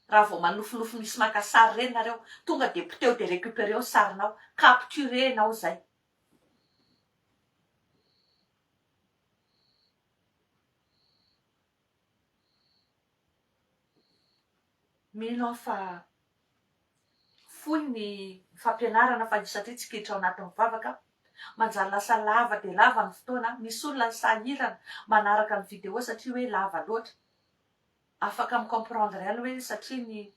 raha vao manofinofy misy makasary reny nareo tonga de poteo de récupéreo sarinao capturenao zay mino fa foy ny fampianarana fa satria tsy kiditra ao anatin'ny vavaka manjary lasa lava de lava ny fotoana misy olona ny sahirana manaraka ny vidéo satria hoe lava loatra afaka micomprendre ihany hoe satria ny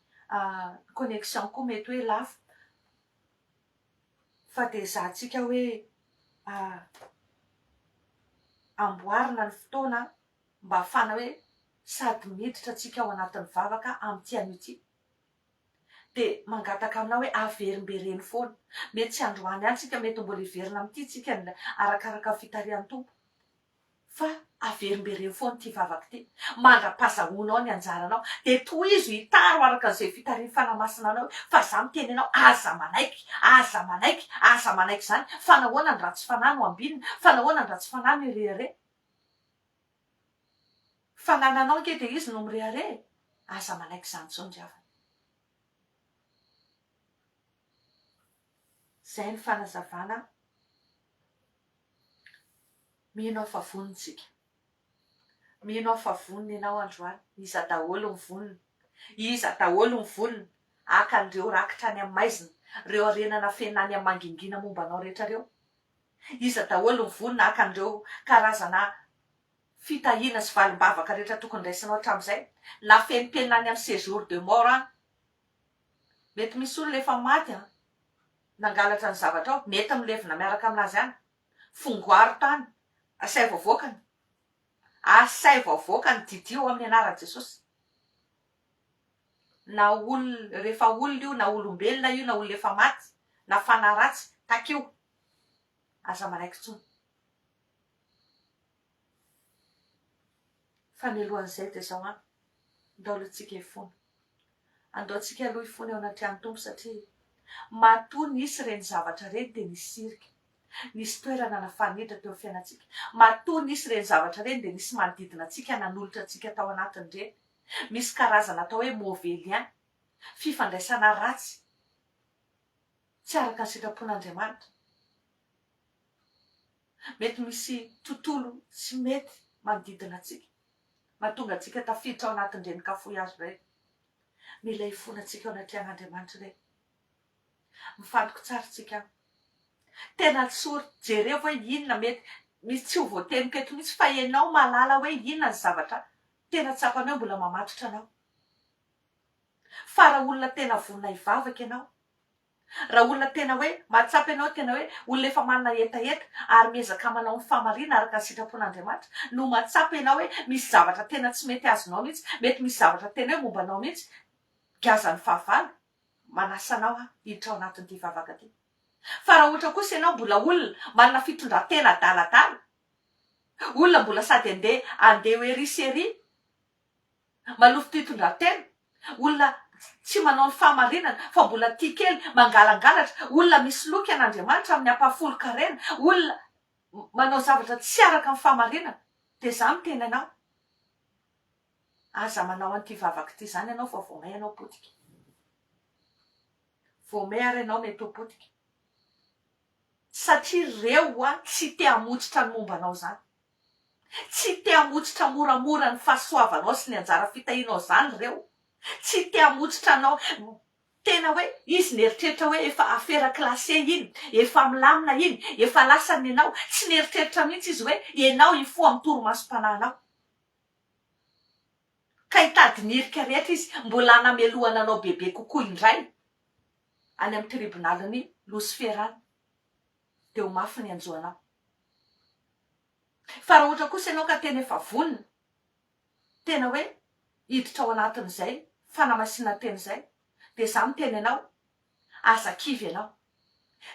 connexion koa mety hoe lafo fa de zahantsika hoe amboarina ny fotoana mba hafana hoe sady miditra atsika ao anatin'ny vavaka amin'ity an'ity de mangataka aminao hoe averimbereny foana mety tsy androany any tsika mety mbola iverina am'ity tsika arakaraka fitarian'ny tompo fa averimbereny foana ty vavaka ty mandra-pahazahoanao ny anjaranao de tohizo hitaro araka zay fitariany fanamasina anao fa za miteny anao aza manaiky aza manaiky aza manaiky zany fa nahoana ny ratsy fanahy no ambinina fa nahoana ny ratsy fanahy no irehare fanananao nke de izy no mirehare aza manaiky zany tsony ry havana zay ny fanazavana mino aho fa vonitsika mino aho fa voniny ianao androany iza daholo ny voniny iza daholo ny voniny akan'ireo rakitra any amin'ny maizina reo arenana fenany amin'ny mangingina momba anao rehetra reo iza daholo ny vonina akan'ireo karazana fitahina sy valim-bavaka rehetra tokony raisinao hatramin'izay na fenimpenina any amin'ny séjour de mort any mety misy olona efa maty nangalatra ny zavatra ao mety milevina miaraka aminazy any fongoaro tany asay vaovokany didio amin'ny anaran'i Jesosy na olona rehefa olona io na olombelona io na olona efa maty na fanaratsy takeo aza manaiky tsony fa mialohan'izay de zao ndaolontsika ifony andaotsika aloha ifony ao anatrehany tompo satria matoa nisy reny zavatra reny de nisirika nisy toerana nafanidra teo fiainatsika matoa nisy reny zavatra reny de nisy manodidina atsika nanolotra atsika tao anatiny reny misy karazana atao hoe mauvais lien fifandraisana ratsy tsy araka ny sitrapon'Andriamanitra. Mety misy tontolo tsy mety manodidina atsika, mahatonga atsika tafiditra ao anatin'ireny kafoazy ireny. Mila ifona atsika ao anaty an'Andriamanitra ireny. Mifantoka tsara tsika. Tena tsory jereo hoe inona mety misy tsy ho voateny keto mihitsy fa ianao malala hoe inona ny zavatra tena tsapanao mbola mamatotra anao. Fa raha olona tena vonona hivavaka ianao, raha olona tena hoe mahatsapa ianao tena hoe olona efa manana etaeta ary miezaka manao ny famarina araka ny sitrapon'Andriamanitra, no mahatsapa ianao hoe misy zavatra tena tsy mety azonao mihitsy, mety misy zavatra tena hoe mombanao mihitsy, gazan'ny fahavalo, manasa anao hiditra ao anatin'ity vavaka ity. Fa raha ohatra kosa ianao mbola olona manana fitondran-tena adaladala, olona mbola sady andeha hoe ry sy ery, malofi fitondran-tena, olona tsy manao ny fahamarinana fa mbola tia kely mangalangalatra, olona misy loka an'Andriamanitra amin'ny ampahafolo-karena, olona manao zavatra tsy araka ny fahamarinana, dia za miteny anao, aza manao an'ity vavaka ity zany ianao fa voamay ianao potika. Voamay ary ianao mety ho potika. Satria ireo tsy te hamotsitra ny mombanao zany. Tsy te hamotsitra moramora ny fahasoavanao sy ny anjara fitahianao zany ireo. Tsy te hamotsitra anao tena hoe izy nieritreritra hoe efa afera klasé iny, efa milamina iny, efa lasany ianao. Tsy nieritreritra mihitsy izy hoe ianao hifoha amin'ny toromasom-panahinao. Ka hitady nirika rehetra izy mbola hanamelohana anao bebe kokoa indray any amin'ny tribonalin'ny Losiferany. Dia ho mafy ny anjoanao. Fa raha ohatra kosa ianao ka tena efa vonona, tena hoe hiditra ao anatin'izay fanamasinana teny izay, dia za miteny ianao, aza kivy ianao.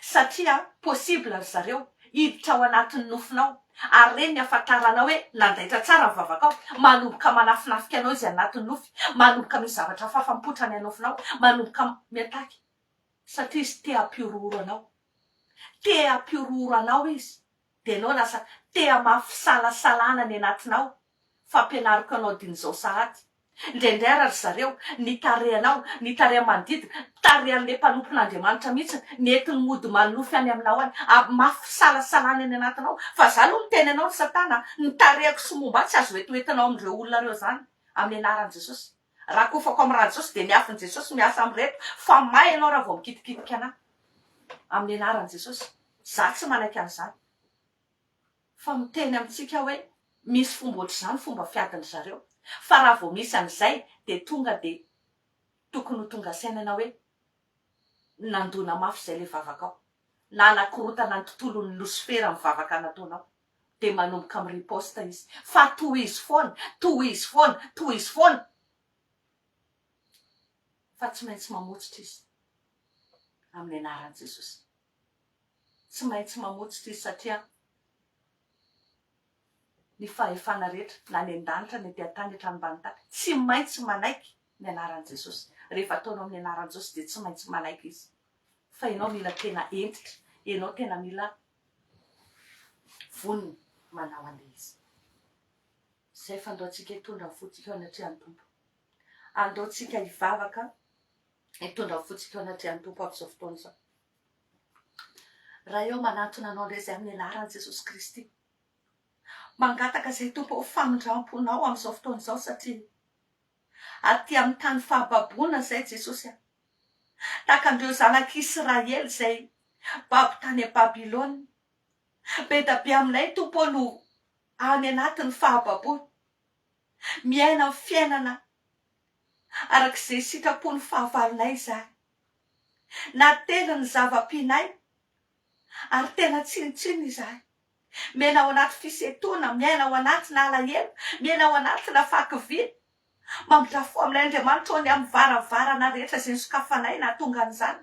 Satria possible ry zareo hiditra ao anatin'ny nofinao, ary reny ny ahafantaranao hoe nandaitra tsara ny vavakao, manomboka manafinafika anao izy anatin'ny nofy, manomboka misy zavatra fafampotrany anofinao, manomboka miataky. Satria izy te hampiororo anao. Te hampiororo anao izy. Dia ianao lasa te hamafisalasalana ny anatinao. Fampianariko anao din'izao sahady. Indraindray ry zareo nitarehanao, nitareha manodidina, tarehan'ilay mpanompon'Andriamanitra mihitsy, nentiny mody manofy any aminao any, mafisalasalana ny anatinao. Fa za aloha miteny anao ny Satana, nitarehako sy momba tsy azo etoetinao amin'ireo olona ireo zany, amin'ny anaran'i Jesosy. Raha kofako amin'ny ran'i Jesosy dia miafin'i Jesosy miasa amin'ireto, fa may ianao raha vao mikitikitika anahy. Amin'ny anaran'i Jesosy, za tsy manaiky an'izany. Fa miteny amintsika hoe misy fomba ohatr'izany fomba fiadiny zareo. Fa raha vao misy an'izay dia tonga dia tokony ho tonga saina ianao hoe nandona mafy izay ilay vavakao. Na anakorotana ny tontolon'ny Losifera amin'ny vavaka nataonao. Dia manomboka amin'ny riposta izy. Fa toy izy foana, toy izy foana, toy izy foana. Fa tsy maintsy mamotsitra izy amin'ny anaran'i Jesosy. Tsy maintsy mamotsitra izy satria ny fahefana rehetra na ny an-danitra ny ety-tany hatrany tany tsy maintsy manaiky ny anaran'i Jesosy. Rehefa ataonao amin'ny anaran'i Jesosy dia tsy maintsy manaiky izy. Fa ianao mila tena entitra, ianao tena mila vonona manao an'ilay izy. Izay fa andaontsika hitondra ny fotsika ao anatrehan'ny Tompo. Andaontsika hivavaka hitondra ny fotsika ao anatrehan'ny Tompo amin'izao fotoana izao. Raha eo manantona anao indray izay amin'ny anaran'i Jesosy Kristy, mangataka izay Tompo ho famindramponao amin'izao fotoana izao satria aty amin'ny tany fahababoana izay Jesosy. Tahaka an'ireo zanak'Israely izay babo tany Babilôna. Be da be aminay Tompo no any anatin'ny fahababoana. Miaina amin'ny fiainana arak'izay sitrapony fahavalonay izahay. Natena ny zava-pinay ary tena tsinitsiny izahay. Miaina ao anaty fisetona, miaina ao anaty alahelo, miaina ao anaty fahakiviana. Mamindrafo aminay Andriamanitra ny amin'ny varavarana rehetra izay nisokafanay nahatonga an'izany.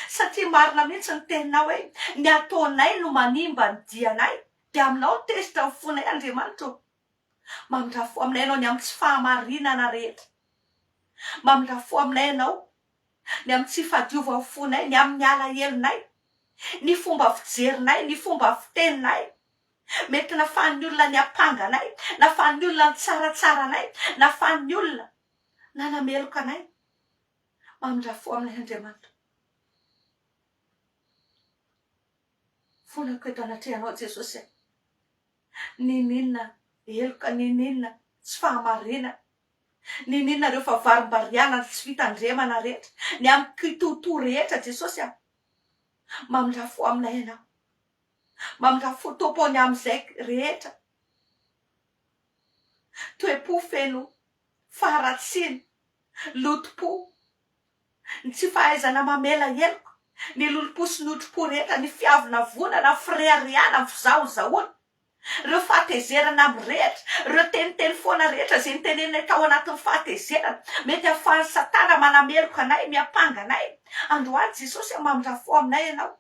Satria marina mihitsy ny teninao hoe ny ataonay no manimba ny dianay, dia aminao tezitra ny fonay Andriamanitra. Mamindrafo aminay ianao ny amin'ny tsy fahamarinana rehetra. Mamindrafo aminay ianao ny amin'ny tsy fahadiovan'ny fonay, ny amin'ny alahelonay, ny fomba fijerinay, ny fomba fiteninay. Mety nafahan'ny olona ny ampanganay, nafahan'ny olona ny tsaratsara-nay, nafahan'ny olona nanameloka anay. Mamindrafo aminay Andriamanitra. fonako eto anatrehanao Jesosy. Ninina eloka, ninina tsy fahamarinana, ninina rehefa varimbariana tsy fitandremana rehetra, ny amin'ny kitoto rehetra Jesosy mamindrafo aminay ianao, mamindrafo tompony amin'izay rehetra. Toe-po feno faharatsiana, loto-po, ny tsy fahaizana mamela eloko, ny lolo-po sy ny otro-po rehetra, ny fiavina vonana, firehariana, ny fizahozahoana, ireo fahatezerana amin'ny rehetra, ireo teniteny foana rehetra izay nitenenina tao anatin'ny fahatezerana, mety ahafahan'ny satana manameloka anay, miapanga anay. Androany Jesosy mamindrafo aminay ianao,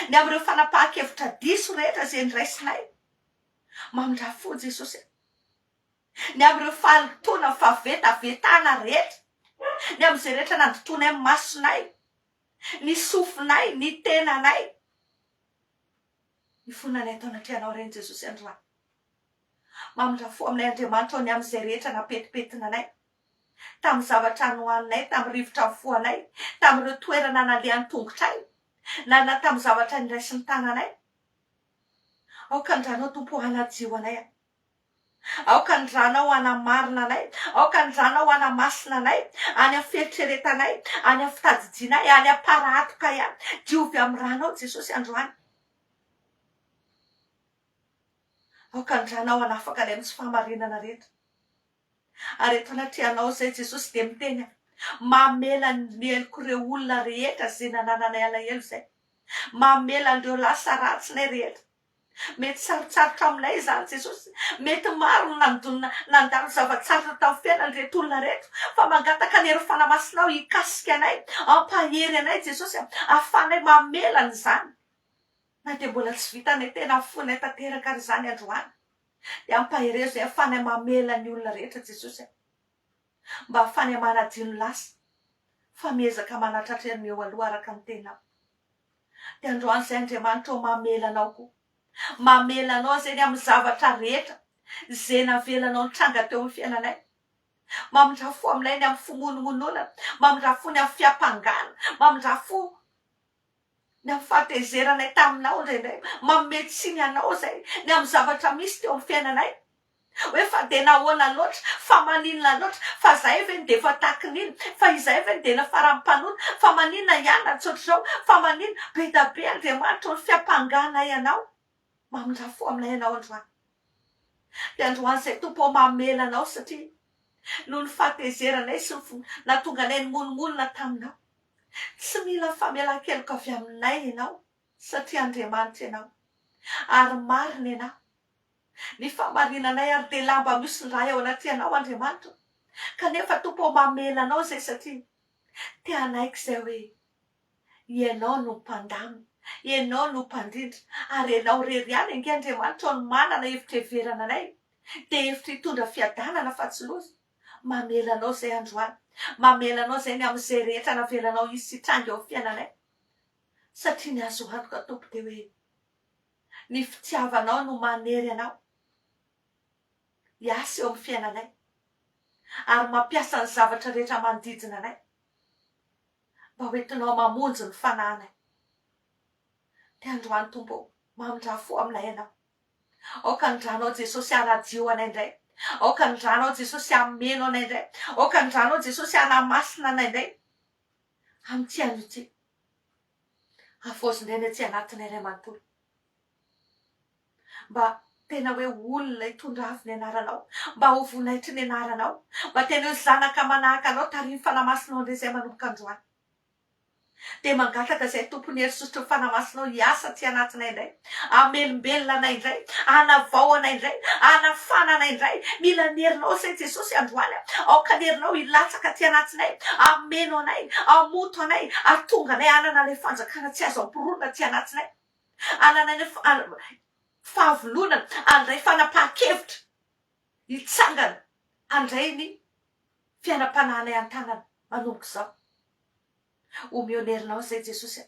ny amin'ireo fanapahan-kevitra diso rehetra izay niraisinay, mamindrafo Jesosy. Ny amin'ireo fahalotona fahavetavetana rehetra, ny amin'izay rehetra nandrotonay amin'ny masonay, ny sofinay, ny tenanay, ny fonanay tao anatrehanao ireny Jesosy androany. Mamindrafo aminay Andriamanitra ny amin'izay rehetra napetipetina anay, tamin'ny zavatra nohaninay, tamin'ny rivotra foanay, tamin'ireo toerana nalehan'ny tongotray, na tamin'ny zavatra niraisin'ny tananay. Aoka andranao Tompo hanajio anay, aoka andranao hanamarina anay, aoka andranao hanamasina anay, any amin'ny fieritreretanay, any amin'ny fitadidianay, any am-paratoka ihany, diovy amin'ny ranao Jesosy androany. Aoka andranao hanafaka anay amin'ny tsy fahamarinana rehetra. Ary eto anatrehanao zay Jesosy dia miteny mamela ny eloko ireo olona rehetra izay nanananay alahelo zay, mamela an'ireo lasa ratsinay rehetra. Mety sarotsarotra aminay izany Jesosy, mety maro nandalo zavatsarotra tamin'ny fiainan'ireto olona rehetra, fa mangataka ny hery fanamasinao hikasika anay, ampahery anay Jesosy, ahafahanay mamela an'izany. Na dia mbola tsy vitanay tena fonay tanteraka ary izany androany, dia ampahery izay ahafahanay mamela ny olona rehetra Jesosy, mba ahafahanay manadino lasa, fa miezaka manatratra ny eo aloha araka ny tenao. Dia androany izay Andriamanitra mamela anao koa, mamela anao zay ny amin'ny zavatra rehetra izay navelanao nitranga teo amin'ny fiainanay, mamindrafo aminay ny amin'ny fimononmonona, mamindrafo ny amin'ny fiampangana, mamindrafo ny amin'ny fahatezeranay taminao indraindray, mametsiny anao zay ny amin'ny zavatra misy teo amin'ny fiainanay. Hoe fa dia nahoana loatra, fa maninona loatra, fa zahay ve ny dia efa tahaky nino, fa izahay ve ny dia nafaram-panona, fa maninona ihany natsotr'izao, fa maninona be da be Andriamanitra ny fiampangana ianao, mamindrafo aminay ianao androany. Dia androany izay Tompo mamela anao satria noho ny fahatezeranay sy nahatonga anay nimononmonona taminao. Tsy mila famelan-keloka avy aminay ianao satria Andriamanitra ianao, ary marina ianao. Ny fahamarinanay ary dia lamba misy ny raha ao anatrehanao Andriamanitra, kanefa Tompo mamela anao zay satria te anaiky izay hoe ianao no mpandamina, ianao no mpandindra, ary ianao rery ihany ange Andriamanitra no manana hevitra heverana anay, dia hevitra hitondra fiadanana fa tsy loza. Mamela anao zay androany, mamela anao zay ny amin'izay rehetra navelanao izy sy tranga eo fiainanay, satria ny azo antoka Tompo dia hoe ny fitiavanao no manery anao hiasa eo amin'ny fiainanay, ary mampiasa ny zavatra rehetra manodidina anay mba hoentinao mamonjy ny fanahinay. Dia androany Tompo mamindrafo aminay ianao, aoka andranao Jesosy hanadio anay indray, aoka andranao Jesosy hameno anay indray, aoka andranao Jesosy hanamasina anay indray amin'ity andro ity. Avozinay ny aty anatinay iray manontolo, mba tena hoe olona hitondra avy ny anaranao, mba ho vonaitry ny anaranao, mba tena hoe zanaka manahaka anao tariny fanamasinao indray izay manomboka androany. Dia mangataka izay Tompony hery sotro ny fanamasinao hiasa aty anatinay indray, hamelombelona anay indray, hanavao anay indray, hanafana anay indray. Mila ny herinao izay Jesosy androany, aoka ny herinao hilatsaka aty anatinay, hameno anay, hamoto anay, hahatonga anay hanana ilay fanjakana tsy azo ampironina aty anatinay, hanana ny fahavononana, handray fanapahan-kevitra hitsangana, handray ny fiainam-panahinay an-tanana manomboka izao. Omeo ny herinao zay Jesosy,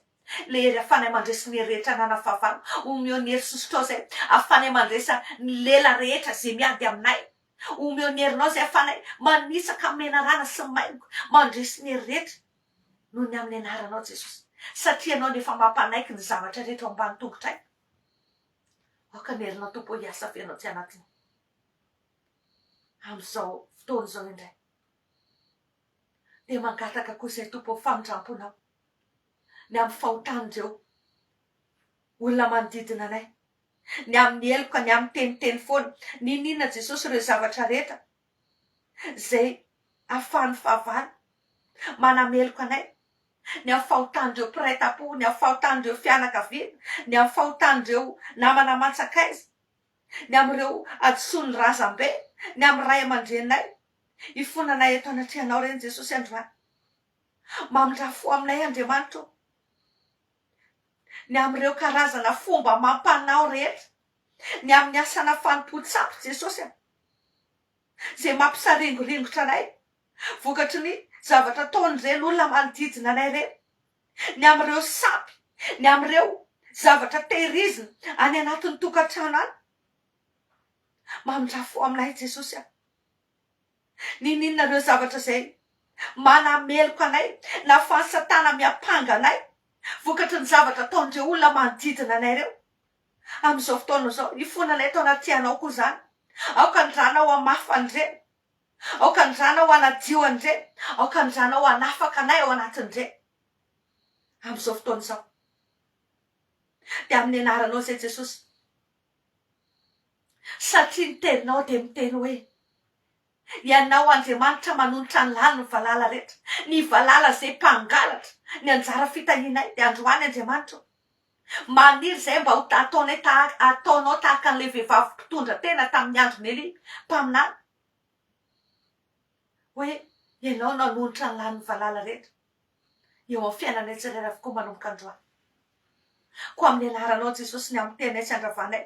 le hery ahafanay mandresa ny hery rehetra nanafavana, omeo ny hery sosotrao zay ahafanay mandresa ny lela rehetra zay miady aminay, omeo ny herinao zay ahafanay manisaka menarana sy maingo mandresa ny hery rehetra noho ny amin'ny anaranao Jesosy, satria anao nefa mampanaiky ny zavatra rehetra ao ambany tongotray. ka nerina tompo hiasa fenao tsy anatiny amin'izao fotoana izao indray dia mangataka koa izay tompo famindramponao ny amin'ny fahotan'ireo olona manodidina anay ny amin'ny eloka ny amin'ny teniteny foana ninona Jesosy ireo zavatra rehetra zay ahafahany fahavalo manameloka anay ny amin'ny fahotan'ireo mpiray tam-po ny amin'ny fahotan'ireo fianakaviana ny amin'ny fahotan'ireo namana mantsakaiza ny amin'ireo adosony razambe ny amin'ny ray aman-drenay ifonanay eto anatrehanao reny Jesosy androany mamindrafo aminay Andriamanitra ny amin'ireo karazana fomba mampanao rehetra ny amin'ny asana fanompo-tsapo Jesosy zay mampisaringoringotra anay vokatry ny zavatra ataon'ireny olona manodidina anay reny ny amin'ireo sapy ny amin'ireo zavatra tehirizina any anatin'ny tokantrano any mamindrafo aminay Jesosy ninona ireo zavatra zay manameloka anay na fahansatana miapanga anay vokatry ny zavatra ataon'ireo olona manodidina anay reo amin'izao fotoana izao ifonanay tao anaty-anao koa izany aoka nydranao amafanyireny aoka nydranao anadio an'ireny aoka nydranao anafaka anay ao anatin'ireny amin'izao fotoana izao dia amin'ny anaranao zay Jesosy satria ny teninao dia miteny hoe ianao Andriamanitra manonotra ny lany ny valala rehetra ny valala zay mpangalatra ny anjara fitahinay dia androany Andriamanitra maniry zay mba ho ataonao tahaka an'ilay vehivavy mpitondra tena tamin'ny andro Nely mpaminany hoe ianao nanonotra ny lany ny valala rehetra eo amin'ny fiainanay tsirairay avokoa manomboka androany koa amin'ny anaranao Jesosy ny amin'ny tenay sy andravanay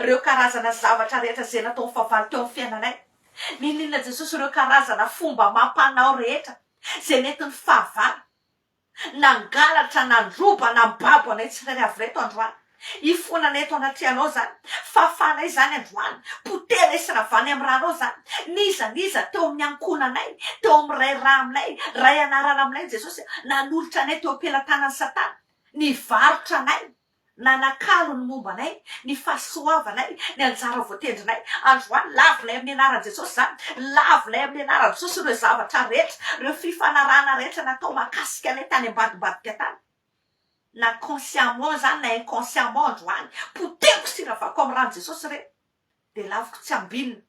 ireo karazana zavatra rehetra zay natao mifavaly teo amin'ny fiainanay ninona Jesosy ireo karazana fomba mampanao rehetra zay nentin'ny fahavalo nangalatra nandroba nambabo anay tsirairay avy reto androany ifonanay eto anatrianao zany fahafanay zany androany potera isina avany amin'ny ranao zany niza teo amin'ny ankonanay teo amin'ny ray raha aminay ray anarana aminay Jesosy nanolotra anay teo am-pelantanan'ny Satana ny varotra anay nanakalo ny momba anay ny fahasoavanay ny anjara voatendrinay androany lavinay amin'ny anaran'i Jesosy zany lavinay amin'ny anaran'i Jesosy ireo zavatra rehetra ireo fifanarahana rehetra natao makasika anay tany ambadibadika tany na consciemment zany na inconsciemment androany poteko siravako amin'ny ran'i Jesosy reny dia laviko tsy ambinina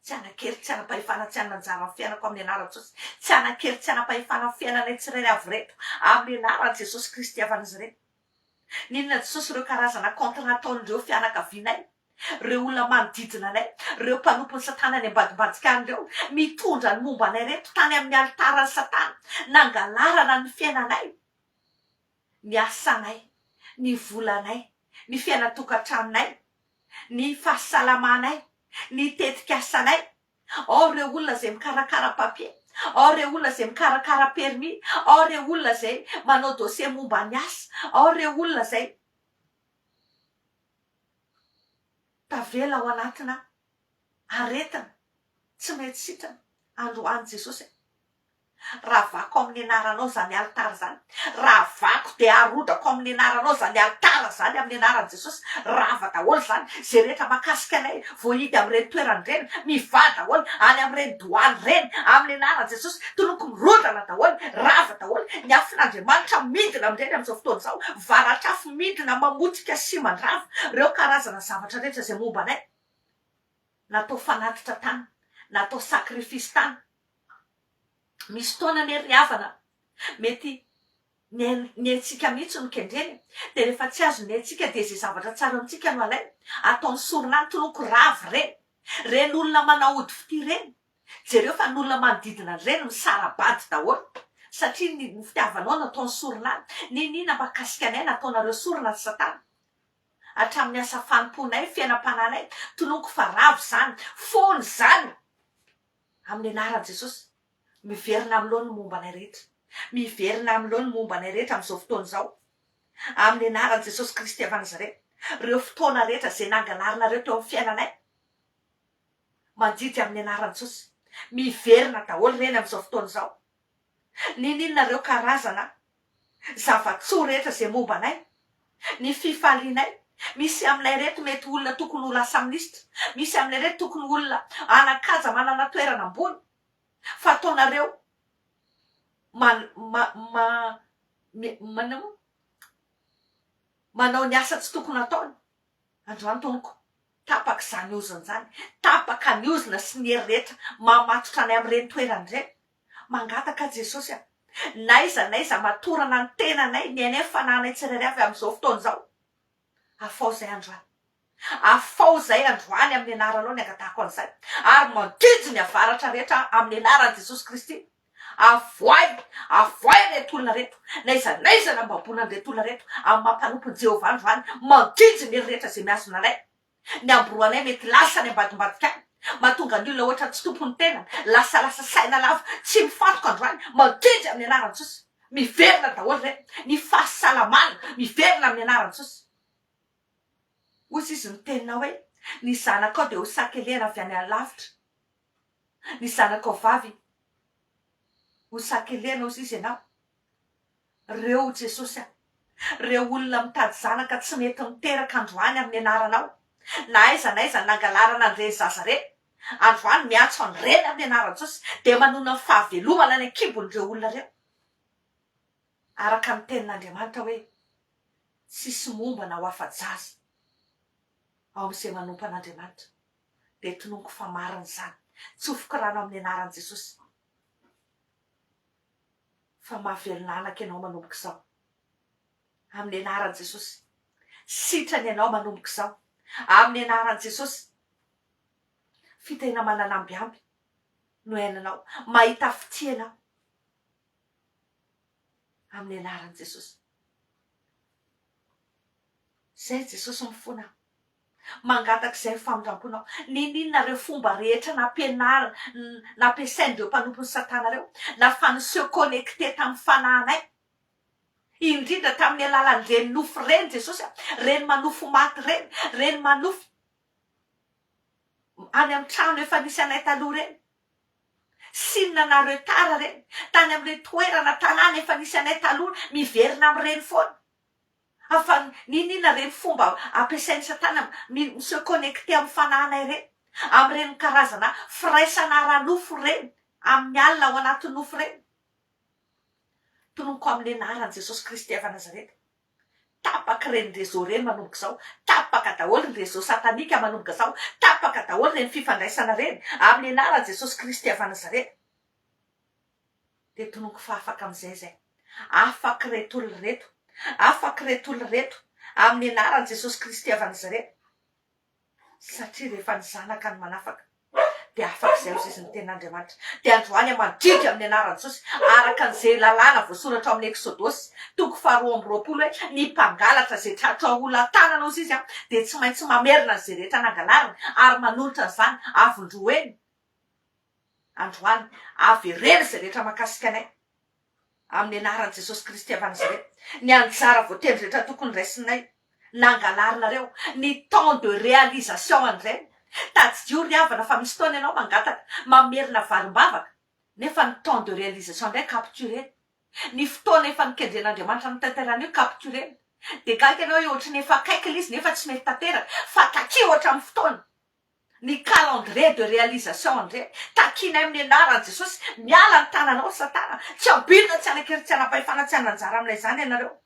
tsy anakery tsy anapahefana tsy ananjara ny fiainako amin'ny anaran'i Jesosy tsy anakery tsy anapahefana ny fiainanay tsirairay avy reto amin'ny anaran'i Jesosy Kristy avan'izy ireny ninona Jesosy ireo karazana contrat ataon'ireo fianakavianay ireo olona manodidina anay ireo mpanompon'ny Satana any ambadimbadika an'ireo mitondra ny momba anay reto tany amin'ny altaran'ny Satana nangalarana ny fiainanay ny asanay ny volanay ny fiainatokantranonay ny fahasalamanay ny tetika asanay ao ireo olona zay mikarakara papier ao ireo olona zay mikarakara permis ao ireo olona zay manao dossier momba ny asa ao ireo olona zay tavela ao anatina aretina tsy mety sitrana androany Jesosy raha vako amin'ny anaranao zany altara zany raha vako dia arodako amin'ny anaranao zany altara zany amin'ny anaran'i Jesosy rava daholo zany zay rehetra makasika anay voahidy amin'ireny toerany reny mivady daholo any amin'ireny doany reny amin'ny anaran'i Jesosy toloko mirodana daholo rava daholo ny afin'Andriamanitra midina amin'ireny amin'izao fotoana izao valatrafo midina mamotrika sy mandrava ireo karazana zavatra rehetra zay momba anay natao fanatitra tany natao sakrifisy tany misy taona ny hery havana mety ny antsika mihitsy no kendreny dia rehefa tsy azo ny antsika dia zay zavatra tsara amintsika no alay ataony soronany toloko ravy reny olona manahody fity reny jereo fa ny olona manodidina reny misarabady daholo satria ny fitiavanao nataony soronany ninina makasika anay nataonareo sorona ny Satana hatramin'ny asa fanomponay fiainam-pananay toloko fa ravy zany fony zany amin'ny anaran'i Jesosy miverina amin'ilony momba anay rehetra miverina amin'ilony momba anay rehetra amin'izao fotoana izao amin'ny anaran'i Jesosy Kristy avy Nazareta ireo fotoana rehetra zay nangalarina reo teo amin'ny fiainanay mandidy amin'ny anaran'i Jesosy miverina daholo reny amin'izao fotoana izao ninona ireo karazana zava-tsoa rehetra zay momba anay ny fifalianay misy aminay reto mety olona tokony ho lasa minisitra, misy aminay reto tokony olona anakaja manana toerana ambony, fa ataonareo manao ny asa tsy tokony ataony. Androany tonoko tapaka zany ozony zany, tapaka ny ozona sy ny hery rehetra mamatotra anay am'ireny toerany reny. Mangataka Jesosy naiza matorana ny tenanay ny ainay fananay tsirairay avy am'izao fotoana zao. Afao zay androany, afao zay androany amin'ny anaranao ny angatahako an'izay, ary mandijy ny avaratra rehetra amin'ny anaran' Jesosy Kristy. Avoay reto olona reto, naiza nambabonany reto olona reto amin'ny mampanompony Jehovah androany, mandijy ny rehetra zay miazona anay. Ny amboroanay mety lasa ny ambadimbadika any, mahatonga ny olona ohatra tsy tompony tenany, lasa saina lava tsy mifantoka androany, mandijy amin'ny anaran'i Jesosy. Miverina daholo reny, ny fahasalamana miverina amin'ny anaran'i Jesosy. Ozy izy mitenina hoe ny zanakao dia ho sakelena avy any alavitra, ny zanakao vavy ho sakelena ozy izy ianao. Reo Jesosy reo olona mitady zanaka tsy mety miteraka androany amin'ny anaranao, naiza nangalarana an'ireny zaza reny, androany miantso an'ireny amin'ny anaran'i Jesosy dia manona ny fahavelomana any an-kibon'ireo olona reo. Araka ny tenin'Andriamanitra hoe tsisy momba na ho afa-jaza ao amin'izay manompo an'Andriamanitra. Dia tononoko fa marina izany, tsofoka rano amin'ny anaran'i Jesosy. Fa mahavelona anaka ianao manomboka izao amin'ny anaran'i Jesosy. Sitrany ianao manomboka izao amin'ny anaran'i Jesosy. Fitena mananambiamby no ainanao, mahita fitianao amin'ny anaran'i Jesosy. Zay Jesosy mifona mangataka izay famindramponao. Ninonareo fomba rehetra nampiasain'ireo mpanompony Satana reo na faniseho connecté tamin'ny fanahinay, indrindra tamin'ny alalan'ireny nofo reny Jesosy, reny manofo maty reny, reny manofo any amin'ny trano efa nisy anay taloha reny, sinona nareo tara reny, tany amin'ireny toerana tanàna efa nisy anay taloha, miverina amin'ireny foana. Afa ninona reny fomba ampiasain'ny Satana se connecté amin'ny fanahinay reny, amin'ireny karazana firaisana ara-nofo reny, amin'ny alina ao anatin'ny nofo reny. Tononoko amin'ny anaran'i Jesosy Kristy avy Nazareta, tapaka reny réseau reny manomboka izao, tapaka daholo ny réseau satanika manomboka izao, tapaka daholo reny fifandraisana reny amin'ny anaran'i Jesosy Kristy avy Nazareta. Dia tononoko fa afaka amin'izay zay, afaka reto olona reto, afaka reto olona reto amin'ny anaran'i Jesosy Kristy avy Nazareta. Satria rehefa ny zanaka ny manafaka dia afaka izay ozy izy ny ten'Andriamanitra. Dia androany mandridy amin'ny anaran'i Jesosy araka an'izay lalàna voasoratra amin'ny Exodosy 2:20 hoe ny mpangalatra zay tratra olona tanana ozy izy dia tsy maintsy mamerina an'izay rehetra nangalariny ary manolotra an'izany avondroa eny. Androany avy ireny izay rehetra mahakasika anay amin'ny anaran'i Jesosy Kristy avy Nazareta. Ny anjara voatendry rehetra tokony raisinay nangalarinareo, ny temps de réalisation an'ireny. Taddio ry havana fa misy fotoana ianao mangataka mamerina valim-bavaka nefa ny temps de réalisation indray capturé. Ny fotoana efa nikendren'Andriamanitra ny tanterana io capturé. Dia gaga ianao ohatra ny efa akaiky ilay izy nefa tsy mety tanteraka fa takia ohatra amin'ny fotoana. Ny calendrier de réalisation indray takianay amin'ny anaran'i Jesosy. Miala ny tananao Satana, tsy ambinina, tsy anankeri, tsy anapahefana, tsy ananjara amin'ilay zany ianareo.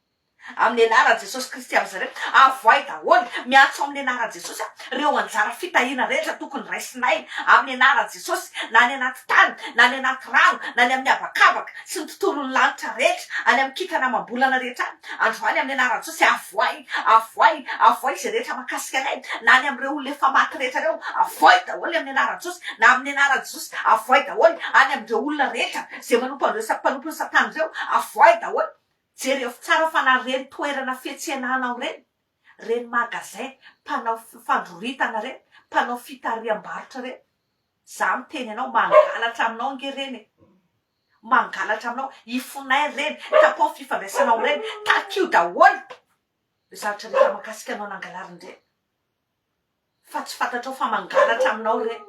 Amin'ny anaran'i Jesosy Kristy avy Nazareta, avoay daholo miantso amin'ny anaran'i Jesosy reo anjara fitahiana rehetra tokony raisinay amin'ny anaran'i Jesosy, na ny anaty tany, na ny anaty rano, na ny amin'ny habakabaka sy ny tontolon'ny lanitra rehetra, any amin'ny kintana amam-bolana rehetra. Androany amin'ny anaran'i Jesosy avoay izay rehetra mahakasika anay, na ny amin'ireo olona efa maty rehetra reo, avoay daholo amin'ny anaran'i Jesosy, na amin'ny anaran'i Jesosy avoay daholo any amin'ireo olona rehetra zay manompo an'ireo mpanompony Satana ireo, avoay daholo. Jereo tsara fa na reny toerana fiantsenanao reny, reny magazay, mpanao fandroritana reny, mpanao fitariam-barotra reny. Za miteny anao mangalatra aminao nge reny, mangalatra aminao, ifonay reny, tapao fifandraisanao reny, takio daholo zavatra rehetra mahakasika anao nangalariny reny. Fa tsy fantatrao fa mangalatra aminao reny.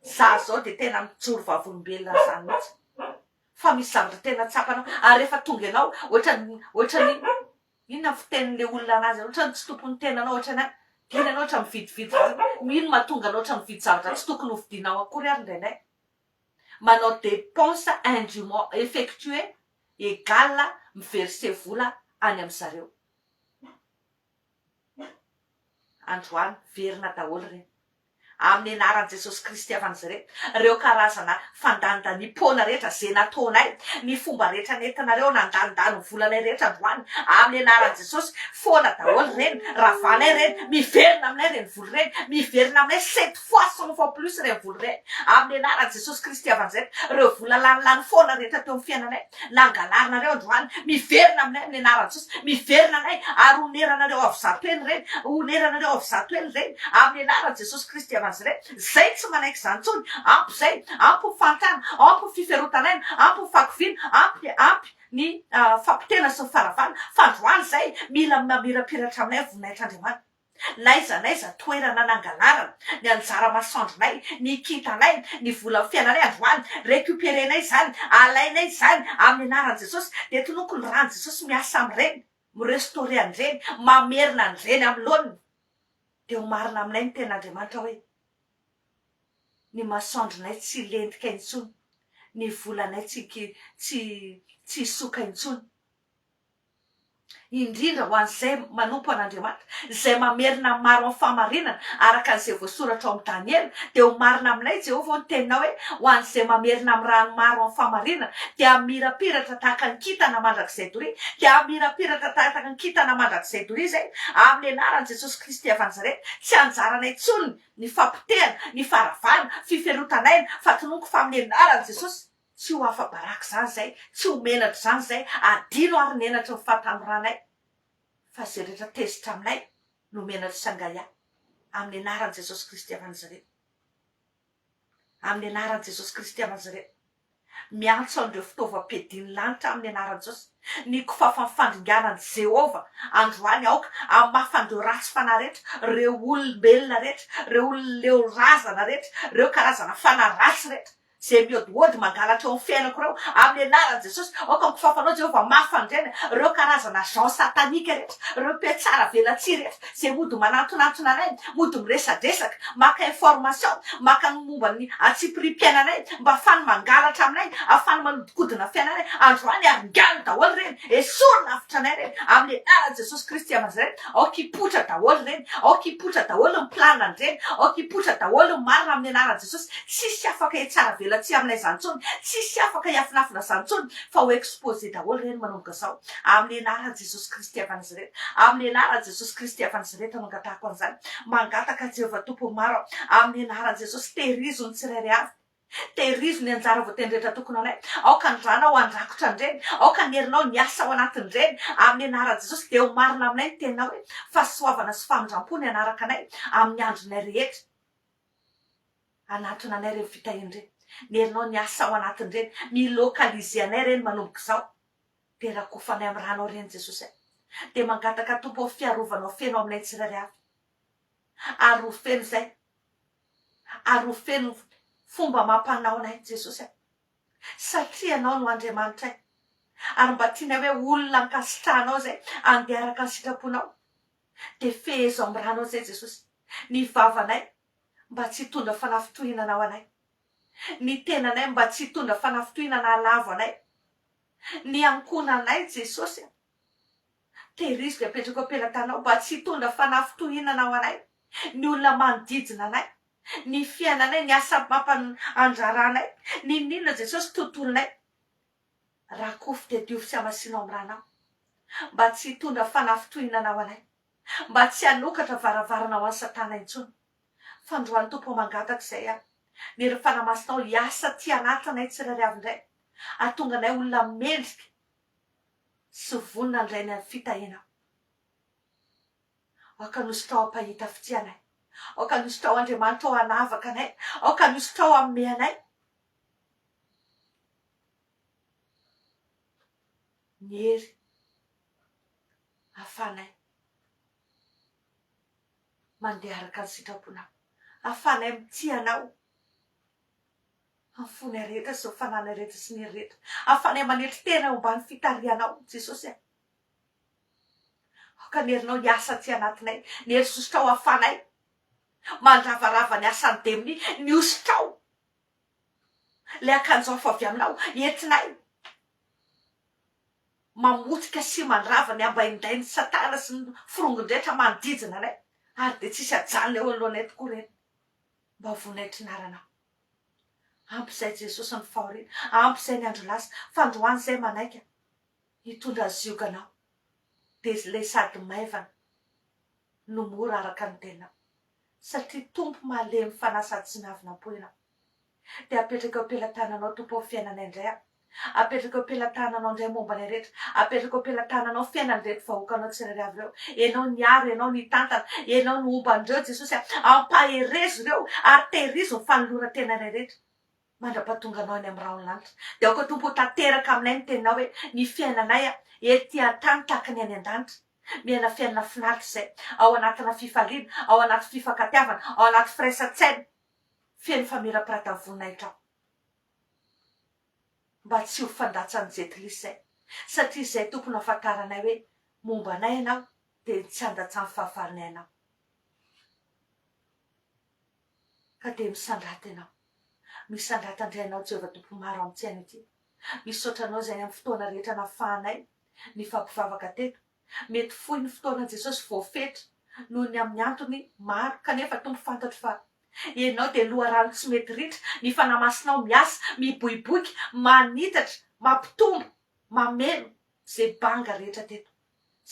Za zao dia tena mijoro vavolombelona zany mihitsy. Fa misy zavatra tena tsapanao ary rehefa tonga ianao ohatrany inona fitenin'le olona anazy ohatrany tsy tokony tenanao ohatrany tenanao oatra mividividy ino mahatonga anao oatra mividy zavatra tsy tokony ho vidinao akory ary indraindray manao dépense indûment effectué égale miverse vola any amy zareo androany verina daholo reny amin'ny anaran'i Jesosy Kristy avy an'zareo reo karazana fandanidani-poana rehetra zay nataonay ny fomba rehetra nentinareo nandandany volanay rehetra androany amin'ny anaran'i Jesosy foana daholo reny ravanay reny miverina aminay reny voly reny miverina aminay 7 fois 100 fois plus reny voly reny amin'ny anaran'i Jesosy Kristy avy an'zareo reo vola lanilany foana rehetra teo amin'ny fiainanay nangalarinareo androany miverina aminay amin'ny anaran'i Jesosy miverina anay ary oneranareo avy zato eny reny oneranareo avy zato eny reny amin'ny anaran'i Jesosy Kristy avy zay tsy manaiky zany tsony ampy zay ampy fantana ampy fiferotanana ampy fakofina ampy ny fampitena sy ny faravana fandroany zay mila mamirapiratra aminay voninaitr'Andriamanitra naiza toerana nangalarana ny anjara masoandronay ny kitanay ny vola fiainanay androany récupérenay zany alainay zany amin'ny anaran'i Jesosy de tonoko ny rano Jesosy miasa am'ireny mirestaurer an'ireny mamerina an'ireny amin'ny laoniny de ho marina aminay ny ten'Andriamanitra hoe ny masoandronay tsy lentika intsony ny volanay tsy soka intsony indrindra ho an'izay manompo an'Andriamanitra zay mamerina maro amin'ny fahamarinana araka an'izay voasoratra ao amin'ny Daniela de ho marina aminay Jehovah ny tenina hoe ho an'izay mamerina amin'ny rano maro amin'ny fahamarinana dia mirapiratra tahaka ny kitana mandrakizay doria dia mirapiratra tahaka ny kitana mandrakizay doria zay amin'ny anaran'i Jesosy Kristy avy an'Nazaret tsy anjaranay tsony ny fampitehana ny faravana fiferotanay fa tonoko fa amin'ny anaran'i Jesosy tsy ho afa-baraka zany zay tsy ho menatra zany zay adino ary nenatra ny fahatanoranay fa zay rehetra tezitra aminay no menatra sangaya amin'ny anaran'i Jesosy Kristy avy an'Nazaret amin'ny anaran'i Jesosy Kristy avy an'Nazaret miantso an'ireo fitaovam-piadiny lanitra amin'ny anaran'i Jesosy ny kofafa fandringanan'i Jehova androany aoka amin'ny mafandreo ratsy fanahy rehetra reo olombelona rehetra reo olon'leo razana rehetra reo karazana fanahy ratsy rehetra zay miodiody mangalatra eo amin'ny fiainako reo amin'ny anaran'i Jesosy oka mikofafanao Jehova mafandrena reo karazana Jean satanika rehetra reo mpiatsara velatsihy rehetra zay mody manantonantona anay mody miresadresaka maka information maka ny momba ny atsipiri-piainanay mba afany mangalatra aminay afany manodikodina fiainanay androany ary ngano daholo reny esorina avitra anay reny amin'ny anaran'i Jesosy Kristy avy an'Nazaret aoka hipotra daholo reny aoka hipotra daholo ny planany reny aoka hipotra daholo ny marina amin'ny anaran'i Jesosy tsisy afaka hitsara velatsihy aminay zany tsony tsisy afaka hiafinafina zany tsony fa ho exposé daholo reny manomboka zao amin'ny anaran'i Jesosy Kristy avy an'Nazaret amin'ny anaran'i Jesosy Kristy avy an'Nazaret no angatahako an'izany mangataka Jehova tompo maro amin'ny anaran'i Jesosy tehirizo ny tsirairay avy tehirizo ny anjara voatendretra tokony anay aoka ny ranao andrakotra an'ireny aoka ny herinao ny asa ao anatin'ireny amin'ny anaran'i Jesosy de ho marina aminay ny tena hoe fahasoavana sy famindram-po ny anaraka anay amin'ny andronay rehetra anatona anay reny fitahiny reny ny herinao ny asa ao anatin'ireny milokalize anay reny manomboka zao de rakofanay amin'ny ranao reny Jesosy de mangataka tompo ao fiarovanao feno aminay tsirairay avy ary ho feno zay ary ho feno fomba mampanao anay Jesosy satria anao no Andriamanitra ary mba tianay hoe olona ankasitrahanao zay andeha araka ny sitraponao de fehezo amin'ny ranao zay Jesosy ny vavanay mba tsy hitondra fanafitohinana ao anay ny tenanay mba tsy hitondra fanafitohinana alavo anay ny ankonanay Jesosy tehirizo apetraka ampelantanao mba tsy hitondra fanafitohinana ao anay ny olona manodidina anay ny fiainanay ny asa mampanandraranay ny ninona Jesosy tontolonay rakofo de diovy sy amasinao amin'ny ranao mba tsy hitondra fanafitohinana ao anay mba tsy hanokatra varavarana ao an'ny satana intsony fandroany tompo mangataka izay a ny ry fanamasinao hiasa ty anatinay tsirairay avy indray ahatonga anay olona mendrika sy vonina indray ny fitahinao aoka nositra ao ampahita fitianay aoka nositra ao Andriamanitra ao anavaka anay aoka nositra ao amme anay ny hery afanay mandeha araka ny sitraponao afanay mitianao amfonay rehetra sy fananay rehetra sy ny rehetra afanay manetry tena ho mbany fitarianao Jesosy ka nerinao hiasa ty anatinay ny herisosotrao hafanay mandravarava ny asany deminy ny osotrao le akanjo afa avy aminao entinay mamotika sy mandrava ny ambainday ny satana sy ny firongon-drehetra manodidina anay ary de tsisy ajanona eo alohanay tokoa reny mba voninahitrinarana ampy izay jesosy ny fahoriana ampy izay ny andro lasa fandroany izay manaika hitondra zioganao de le sady maivana no mora araka ny tenao satria tompo malemy fanasady sy navinam-poenao de apetraka eo ampelantananao tompo ao fiainana indray apetraka eo ampelantananao indray momba ny rehetra apetraka eo ampelantananao fiainany rehetra vahoakanao tsirairay avy ireo enao niary enao nitantana enao no omban'ireo jesosy ampaherezo ireo ary tehirizo ny fanoloran-tenanay rehetra mandra-pahatonganao any amin'ny rano lanitra de aoka tompo tanteraka aminay ny teninao hoe ny fiainanay ety an-tany tahaka ny any an-danitra miaina fiainana finaritra izay ao anatina fifaliana ao anaty fifankatiavana ao anaty firaisan-tsaina fiaino famera-piratavoninahitrao mba tsy ho fandatsany jetilisa izay satria izay tompony afantaranay hoe momba anay ianao de tsy andatsany fahafarinay ianao ka de misandrata ianao misandrata andrianao jehovah tompo maro amin'ny tsaina ity misaotranao zay amin'ny fotoana rehetra nafahanay ny fampivavaka teto mety fohy ny fotoana jesosy voafetra noho ny amin'ny antony maro kanefa tompo fantatro fa ianao de loharano tsy mety ritra ny fanamasinao miasa miboiboiky manitatra mampitombo mameno zay banga rehetra teto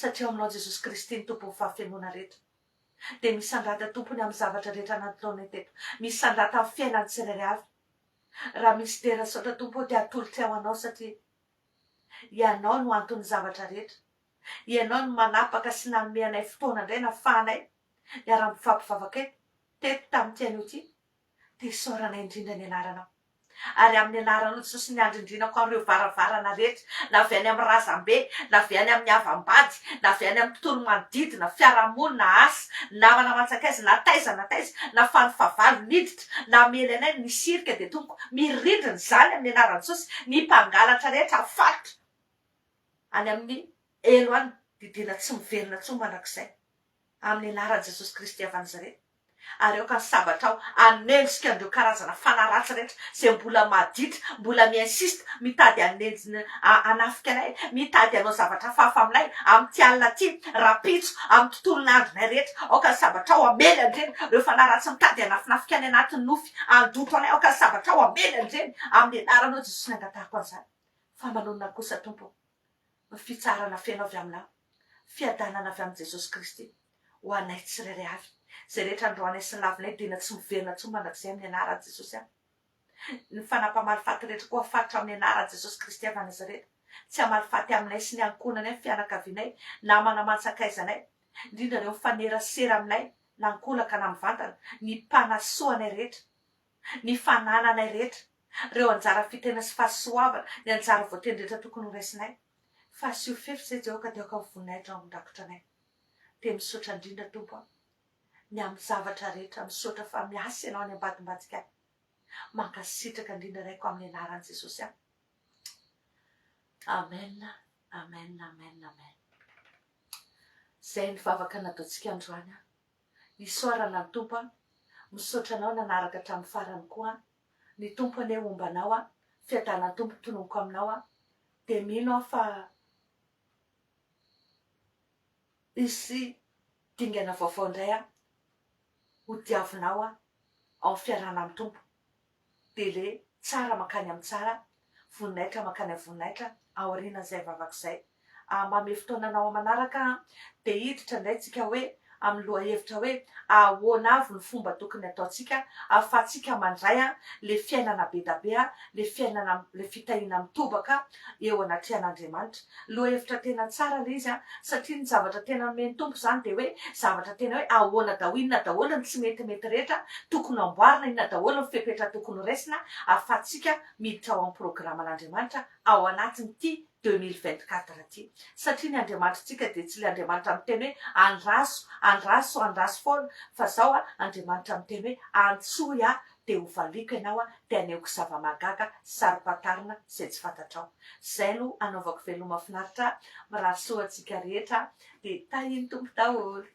satria aminao jesosy kristy ny tompo ny fahafenona rehetra de misandrata tompony amin'ny zavatra rehetra anatitaonay teto misandrata amin'ny fiainany tsirairay avy raha misy dera saotra tompo de atolotra ao anao satria ianao no antony zavatra rehetra ianao no manapaka sy nanome anay fotoana indray nafahanay niara-mifampivavaka teto tamin'ny tianao ity de isaoranay indrindra ny anaranao ary amin'ny anaranao jesosy ny andrindrinako amin'ireo varavarana rehetra na avy any amin'ny razambe na avy any amin'ny avambady na avy any amin'ny tontolo manodidina fiarahamonina asa namana matsakaiza na taiza na fanofavalo niditra na mely anay ny sirika de tompoko mirindriny zany amin'ny anaran'i jesosy ny mpangalatra rehetra fatotra any amin'ny elo any didina tsy miverina tso mandrakizay amin'ny anaran'i jesosy kristy avy Nazareta ary aoka ny sabatrao anenjika andreo karazana fanaratsy rehetra zay mbola maditra mbola miinsista mitady anenjina anafika anay mitady anao zavatra fafa aminay amin'ny ty alina ty rapitso amin'ny tontolon'andronay rehetra aoka ny sabatrao amely andreny reo fanaratsy mitady anafinafika any anatin'ny nofy andoto anay aoka ny sabatrao amely andreny amin'ny anaranao jesosy ny angatahako an'izany fa manonona kosa tompo fitsarana fenao avy aminao fiadanana avy amin'ny jesosy kristy ho anay tsirairay avy zay rehetra androanay sy nylavinay dina tsy miverina tso mandrakizay amin'ny anaran'i jesosy ny fanampamalifaty rehetra koa afatotra amin'ny anaran'i jesosy kristy avy Nazareta tsy hamalifaty aminay sy ny ankonanay ny fianakavianay namana mantsakaizanay indrindra reo mifanerasera aminay nankolaka na mivantana ny mpanasoanay rehetra ny fanananay rehetra reo anjara fitena sy fahasoavana ny anjara voateny rehetra tokony ho raisinay fa sy ho fefy zay jehoka de aoka mivoninahitra mindrakotra anay de misaotra indrindra tompo ny amin'ny zavatra rehetra misaotra fa miasa ianao any ambadimbadika mankasitraka indrindra raiko amin'ny anaran'i jesosy amen amen amen amen zay ny vavaka nataontsika androany isoarana ny tompo misaotra anao nanaraka hatramin'ny farany koa ny tompo ane ombanao fiadana ny tompo tononoko aminao de mino fa isy dingana vaovao indray ho diavinao ao fiarana amin'ny tompo de le tsara makany amin'ny tsara voninahitra makany amin'ny voninahitra aoriana zay vavak'izay mame fotoananao manaraka de hiditra indray tsika hoe amin'ny loha hevitra hoe ahoana avy ny fomba tokony ataotsika ahafahatsika mandray le fiainana be da be le fiainana le fitahina mitobaka eo anatrehan'Andriamanitra loha hevitra tena tsara le izy satria ny zavatra tena nomeny tompo zany de hoe zavatra tena hoe ahoana daholo inona daholo ny tsy metimety rehetra tokony amboarina inona daholo ny fepetra tokony raisina ahafahatsika miditra ao amin'ny programan'Andriamanitra ao anatin'ity 2024 ty satria ny Andriamanitritsika de tsy le Andriamanitra miteny hoe andraso foana fa zao Andriamanitra miteny hoe antsoy te ho valiko ianao te anehoako zava-magaga sarom-patarina izay tsy fantatrao. Zay aloha anaovako veloma mahafinaritra mirary soa antsika rehetra dia tahiny tompo daholo.